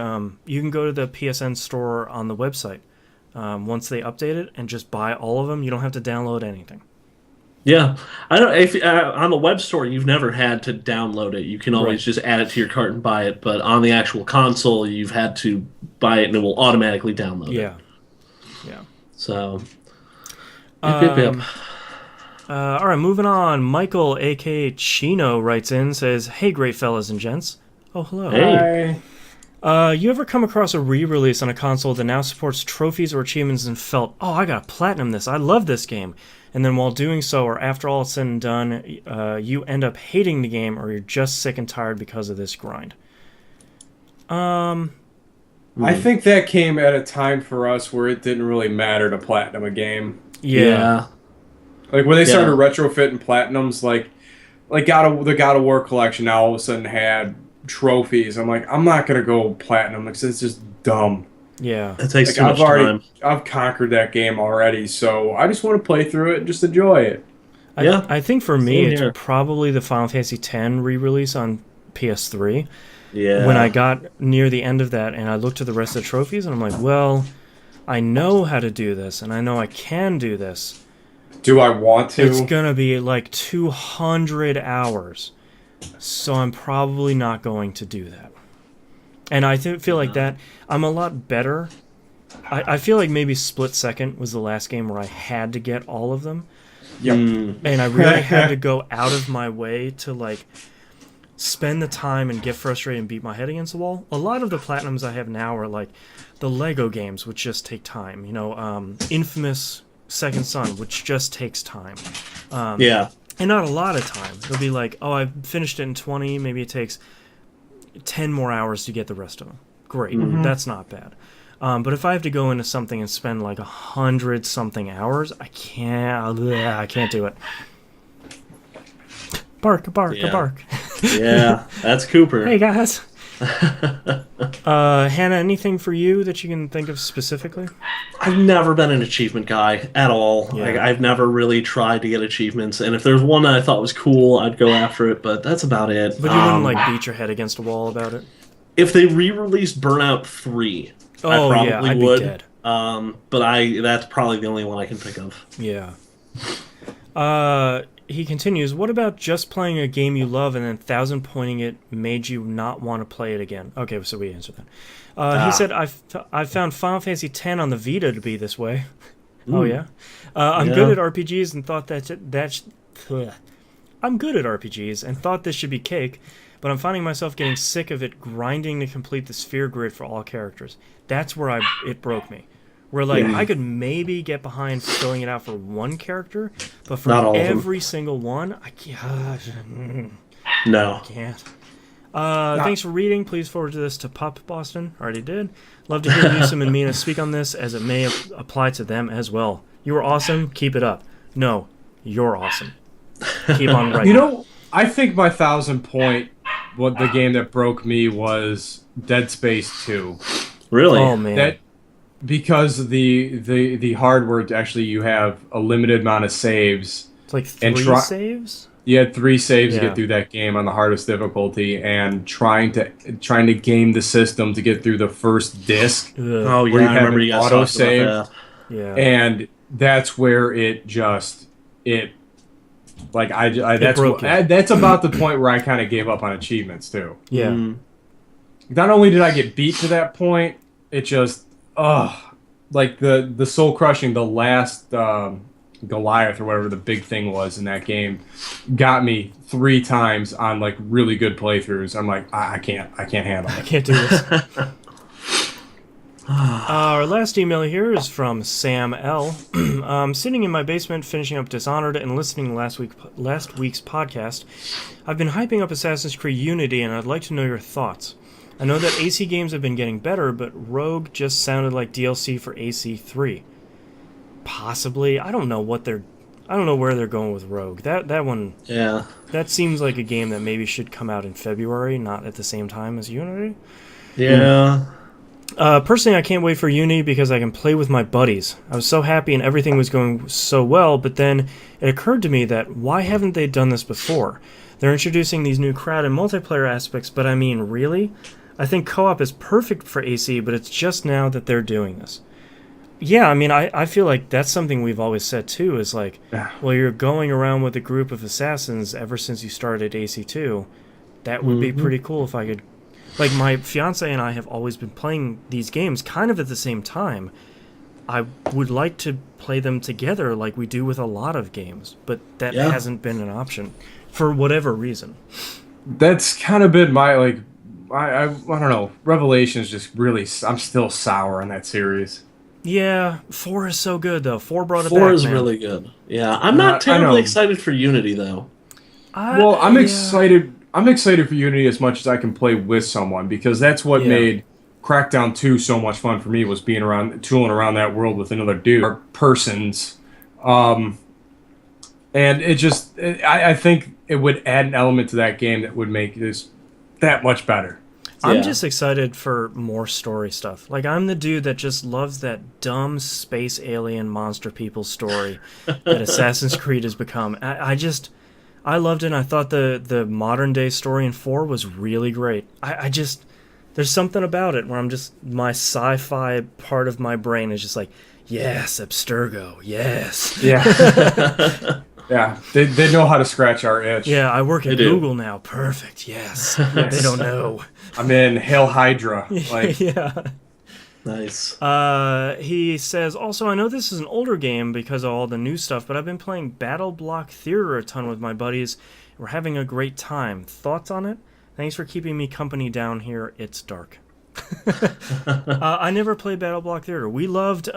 PSN store on the website once they update it and just buy all of them. You don't have to download anything. Yeah, I don't. If on the web store, you've never had to download it. You can always just add it to your cart and buy it. But on the actual console, you've had to buy it, and it will automatically download it. Yeah. So. Yep. All right, moving on. Michael, aka Chino, writes in, says, "Hey, great fellas and gents." Oh, hello. Hey. You ever come across a re-release on a console that now supports trophies or achievements and felt, oh, I gotta platinum this, I love this game, and then while doing so, or after all is said and done, you end up hating the game, or you're just sick and tired because of this grind? I think that came at a time for us where it didn't really matter to platinum a game. Yeah. Like when they started retrofitting platinums, like the God of War collection now all of a sudden had trophies. I'm like, I'm not gonna go platinum because it's just dumb. Yeah, it takes too much time. I've conquered that game already, so I just want to play through it and just enjoy it. I think for me, it's probably the Final Fantasy X re-release on PS3. Yeah. When I got near the end of that and I looked at the rest of the trophies and I'm like, well, I know how to do this and I know I can do this. Do I want to? It's gonna be like 200 hours. So I'm probably not going to do that. And I feel like that I'm a lot better. I feel like maybe Split Second was the last game where I had to get all of them. Yep. And I really had to go out of my way to like spend the time and get frustrated and beat my head against the wall. A lot of the platinums I have now are like the Lego games, which just take time. You know, Infamous Second Son, which just takes time. And not a lot of time. It'll be like, oh, I finished it in 20. Maybe it takes 10 more hours to get the rest of them. Great. That's not bad. But if I have to go into something and spend like 100-something hours, I can't do it. Bark. Yeah, that's Cooper. Hey, guys. Hannah, anything for you that you can think of specifically? I've never been an achievement guy at all. Yeah. Like, I've never really tried to get achievements, and if there's one that I thought was cool, I'd go after it, but that's about it. But you wouldn't like beat your head against a wall about it? If they re-released Burnout 3, I probably I'd would. Be dead. But that's probably the only one I can think of. Yeah. He continues, what about just playing a game you love and then 1,000 pointing it made you not want to play it again? Okay, so we answered that. He said, I found Final Fantasy X on the Vita to be this way. Oh, yeah? I'm good at RPGs and thought I'm good at RPGs and thought this should be cake, but I'm finding myself getting sick of it grinding to complete the sphere grid for all characters. That's where it broke me. Where, like, I could maybe get behind filling it out for one character, but for every single one, I can't. No. I can't. Thanks for reading. Please forward this to Pop Boston. Already did. Love to hear Newsom and Mina speak on this, as it may apply to them as well. You are awesome. Keep it up. No, you're awesome. Keep on writing. You know, I think my 1,000 point, the game that broke me was Dead Space 2. Really? Oh, man. Because the hardware, actually, you have a limited amount of saves. It's like 3 saves? You had 3 saves to get through that game on the hardest difficulty, and trying to game the system to get through the first disc. Oh yeah, I remember you guys talking about that. Yeah, and that's where that's about the point where I kind of gave up on achievements too. Yeah. Not only did I get beat to that point, it just like the soul crushing, the last Goliath or whatever the big thing was in that game got me 3 times on like really good playthroughs. I'm like, I can't handle it. I can't do this. Our last email here is from Sam L. I'm sitting in my basement finishing up Dishonored and listening to last week's podcast. I've been hyping up Assassin's Creed Unity and I'd like to know your thoughts. I know that AC games have been getting better, but Rogue just sounded like DLC for AC3. Possibly. I don't know where they're going with Rogue. That one. Yeah. That seems like a game that maybe should come out in February, not at the same time as Unity. Yeah. Personally, I can't wait for Uni because I can play with my buddies. I was so happy and everything was going so well, but then it occurred to me that why haven't they done this before? They're introducing these new crowd and multiplayer aspects, but I mean, really? I think co-op is perfect for AC, but it's just now that they're doing this. Yeah, I mean, I feel like that's something we've always said too, is like, well, you're going around with a group of assassins ever since you started AC2. That would be pretty cool if I could... Like, my fiance and I have always been playing these games kind of at the same time. I would like to play them together like we do with a lot of games, but that hasn't been an option for whatever reason. That's kind of been my, like, I don't know. Revelations just really... I'm still sour on that series. Yeah, 4 is so good, though. 4 brought it back, 4 is man. really good. Yeah, I'm not terribly excited for Unity, though. Well, I'm excited. I'm excited for Unity as much as I can play with someone, because that's what made Crackdown 2 so much fun for me, was being tooling around that world with another dude, or persons. And it just... I think it would add an element to that game that would make this that much better. I'm just excited for more story stuff. Like, I'm the dude that just loves that dumb space alien monster people story that Assassin's Creed has become. I loved it, and I thought the modern day story in 4 was really great. There's something about it where I'm just, my sci-fi part of my brain is just like, yes, Abstergo, yes. Yeah. Yeah, they know how to scratch our itch. Yeah, I work at Google now. Perfect, yes. They don't know. I'm in Hail Hydra. Like, yeah. Nice. He says, also, I know this is an older game because of all the new stuff, but I've been playing Battle Block Theater a ton with my buddies. We're having a great time. Thoughts on it? Thanks for keeping me company down here. It's dark. I never played Battle Block Theater. We loved...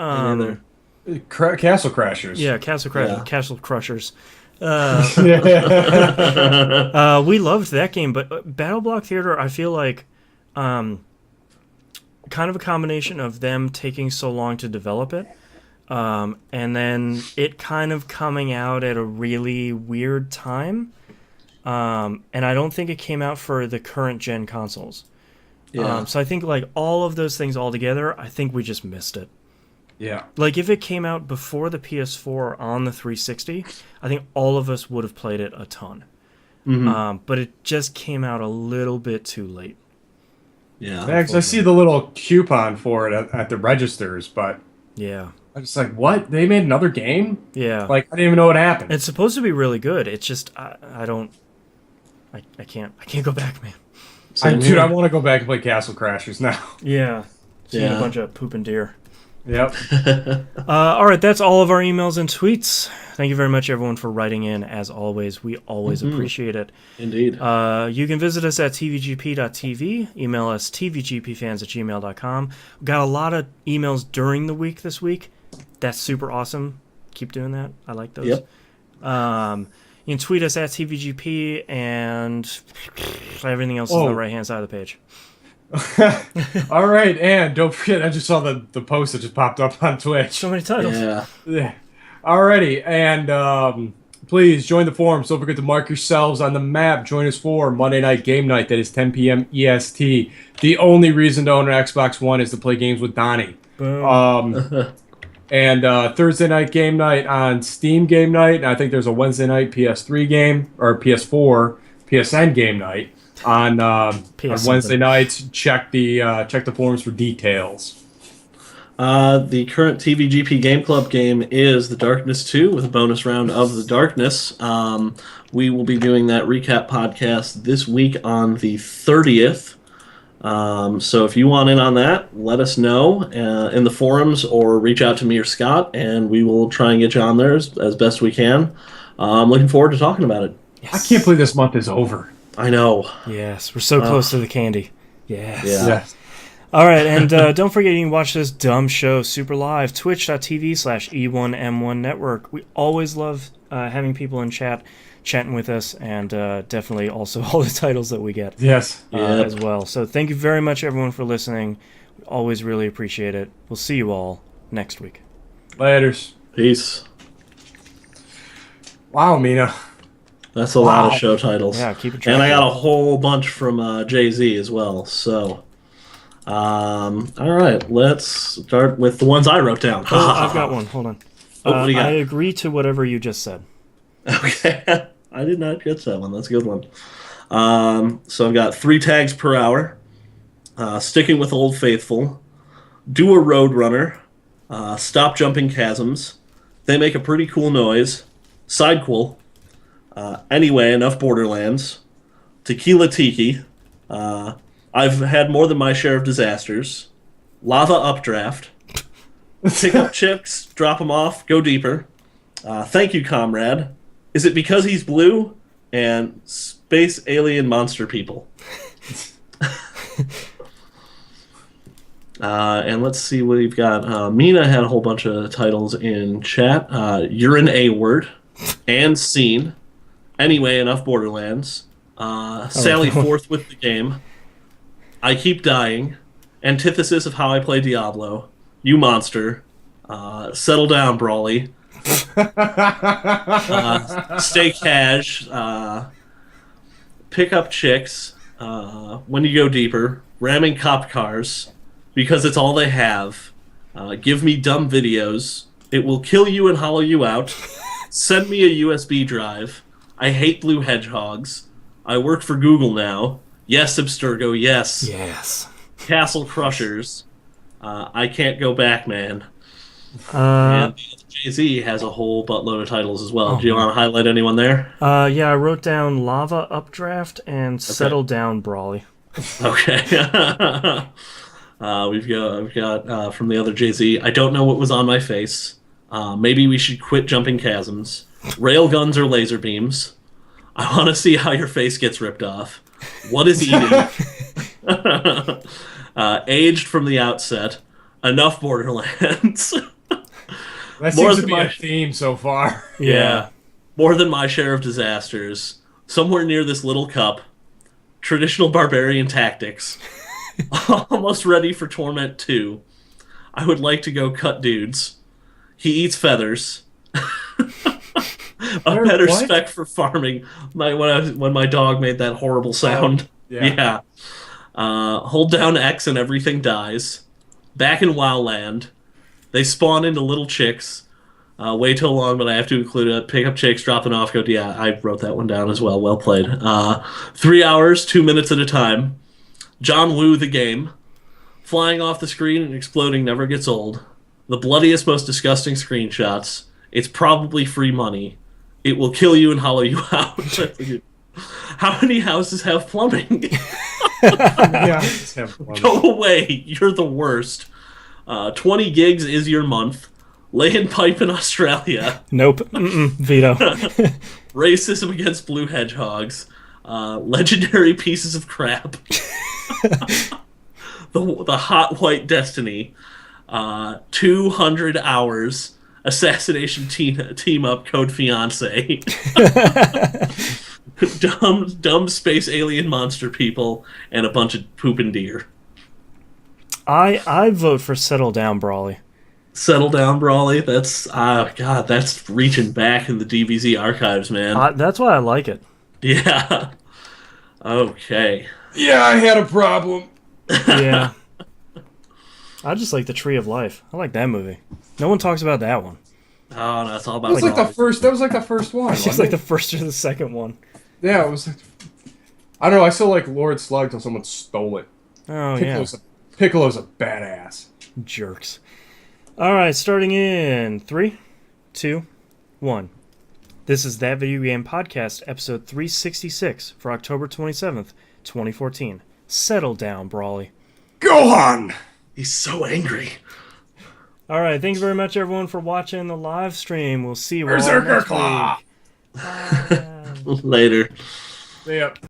Castle Crashers. Yeah, Castle Crushers. We loved that game, but Battle Block Theater, I feel like, kind of a combination of them taking so long to develop it, and then it kind of coming out at a really weird time, and I don't think it came out for the current gen consoles. Yeah. So I think, like, all of those things all together, I think we just missed it. Yeah. Like, if it came out before the PS4 on the 360, I think all of us would have played it a ton. But it just came out a little bit too late. Yeah. Max, I see the little coupon for it at the registers, but... Yeah. I'm just like, what? They made another game? Yeah. Like, I didn't even know what happened. It's supposed to be really good. It's just, I can't go back, man. Dude, I want to go back and play Castle Crashers now. Yeah. See a bunch of pooping deer. Yep. All right, that's all of our emails and tweets. Thank you very much, everyone, for writing in. As always, we always appreciate it. Indeed. You can visit us at tvgp.tv. Email us tvgpfans@gmail.com. We got a lot of emails during the week this week. That's super awesome. Keep doing that. I like those. Yep. You can tweet us at tvgp, and everything else is on the right-hand side of the page. All right, and don't forget, I just saw the post that just popped up on Twitch. So many titles. Yeah. Alrighty, and please join the forums. Don't forget to mark yourselves on the map. Join us for Monday Night Game Night. That is 10 p.m. EST. The only reason to own an Xbox One is to play games with Donnie. Boom. And Thursday Night Game Night on Steam Game Night. And I think there's a Wednesday night PS3 game, or PS4 PSN Game Night. On Wednesday nights, check the forums for details. The current TVGP Game Club game is The Darkness 2 with a bonus round of The Darkness. We will be doing that recap podcast this week on the 30th. So if you want in on that, let us know in the forums or reach out to me or Scott, and we will try and get you on there as best we can. I'm looking forward to talking about it. Yes. I can't believe this month is over. I know. Yes, we're so close to the candy. Yes. Yeah. Yes. All right, and don't forget you can watch this dumb show super live, twitch.tv/E1M1 Network. We always love having people in chatting with us, and definitely also all the titles that we get as well. So thank you very much, everyone, for listening. We always really appreciate it. We'll see you all next week. Laters. Peace. Wow, Mina. That's a lot of show titles. Yeah, keep it track. And I got a whole bunch from Jay-Z as well, so All right, let's start with the ones I wrote down. Oh, I've got one. Hold on. Oh, what do you got? I agree to whatever you just said. Okay, I did not get that one. That's a good one. So I've got 3 tags per hour. Sticking with Old Faithful. Do a Roadrunner. Stop jumping chasms. They make a pretty cool noise. Sidequel. Anyway, enough Borderlands. Tequila Tiki. I've had more than my share of disasters. Lava Updraft. Pick up chicks, drop them off, go deeper. Thank you, comrade. Is it because he's blue? And space alien monster people. And let's see what we've got. Mina had a whole bunch of titles in chat. You're an A word. And Scene. Anyway, enough Borderlands. Sally Forth with the game. I keep dying. Antithesis of how I play Diablo. You monster. Settle down, Brawly. Stay cash. Pick up chicks. When you go deeper. Ramming cop cars. Because it's all they have. Give me dumb videos. It will kill you and hollow you out. Send me a USB drive. I hate blue hedgehogs. I work for Google now. Yes, Abstergo, yes. Yes. Castle Crushers. I can't go back, man. Uh, And Jay-Z has a whole buttload of titles as well. Oh, Do you want to highlight anyone there? yeah, I wrote down Lava Updraft and Settle Down Brawly. Okay. We've got from the other Jay-Z. I don't know what was on my face. Maybe we should quit jumping chasms. Railguns or laser beams. I want to see how your face gets ripped off. What is eating? Aged from the outset. Enough Borderlands. That More seems to than be my- a theme so far. Yeah. More than my share of disasters. Somewhere near this little cup. Traditional barbarian tactics. Almost ready for Torment 2. I would like to go cut dudes. He eats feathers. A better What? spec for farming. When my dog made that horrible sound. yeah. Hold down X and everything dies. Back in WoWland. They spawn into little chicks. Way too long, but I have to include it. Pick up chicks, dropping off, go. Yeah, I wrote that one down as well. Well played. 3 hours, 2 minutes at a time. John Woo the game. Flying off the screen and exploding never gets old. The bloodiest, most disgusting screenshots. It's probably free money. It will kill you and hollow you out. How many houses have plumbing? Yeah. Go away. You're the worst. 20 gigs is your month. Laying pipe in Australia. Nope. Mm-mm. Veto. Racism against blue hedgehogs. Legendary pieces of crap. the hot white destiny. 200 hours. Assassination team up code fiance. dumb space alien monster people and a bunch of pooping deer. I vote for Settle Down Brawly. Settle down, Brawly. That's God. That's reaching back in the DBZ archives, man. That's why I like it. Yeah. Okay. Yeah, I had a problem. Yeah. I just like the Tree of Life. I like that movie. No one talks about that one. Oh, no, it's all That about was like the first. That was like the first one. It's wasn't like it? the first or the second one. Yeah, it was. Like, I don't know. I still like Lord Slug till someone stole it. Oh, Piccolo's a badass. yeah. Jerks. All right, starting in 3, 2, 1. This is That Video Game Podcast, episode 366 for October 27th, 2014. Settle down, Brawly. Go on. He's so angry. All right, thank you very much, everyone, for watching the live stream. We'll see you all Berserker next Claw. week. Bye. Later. Yep.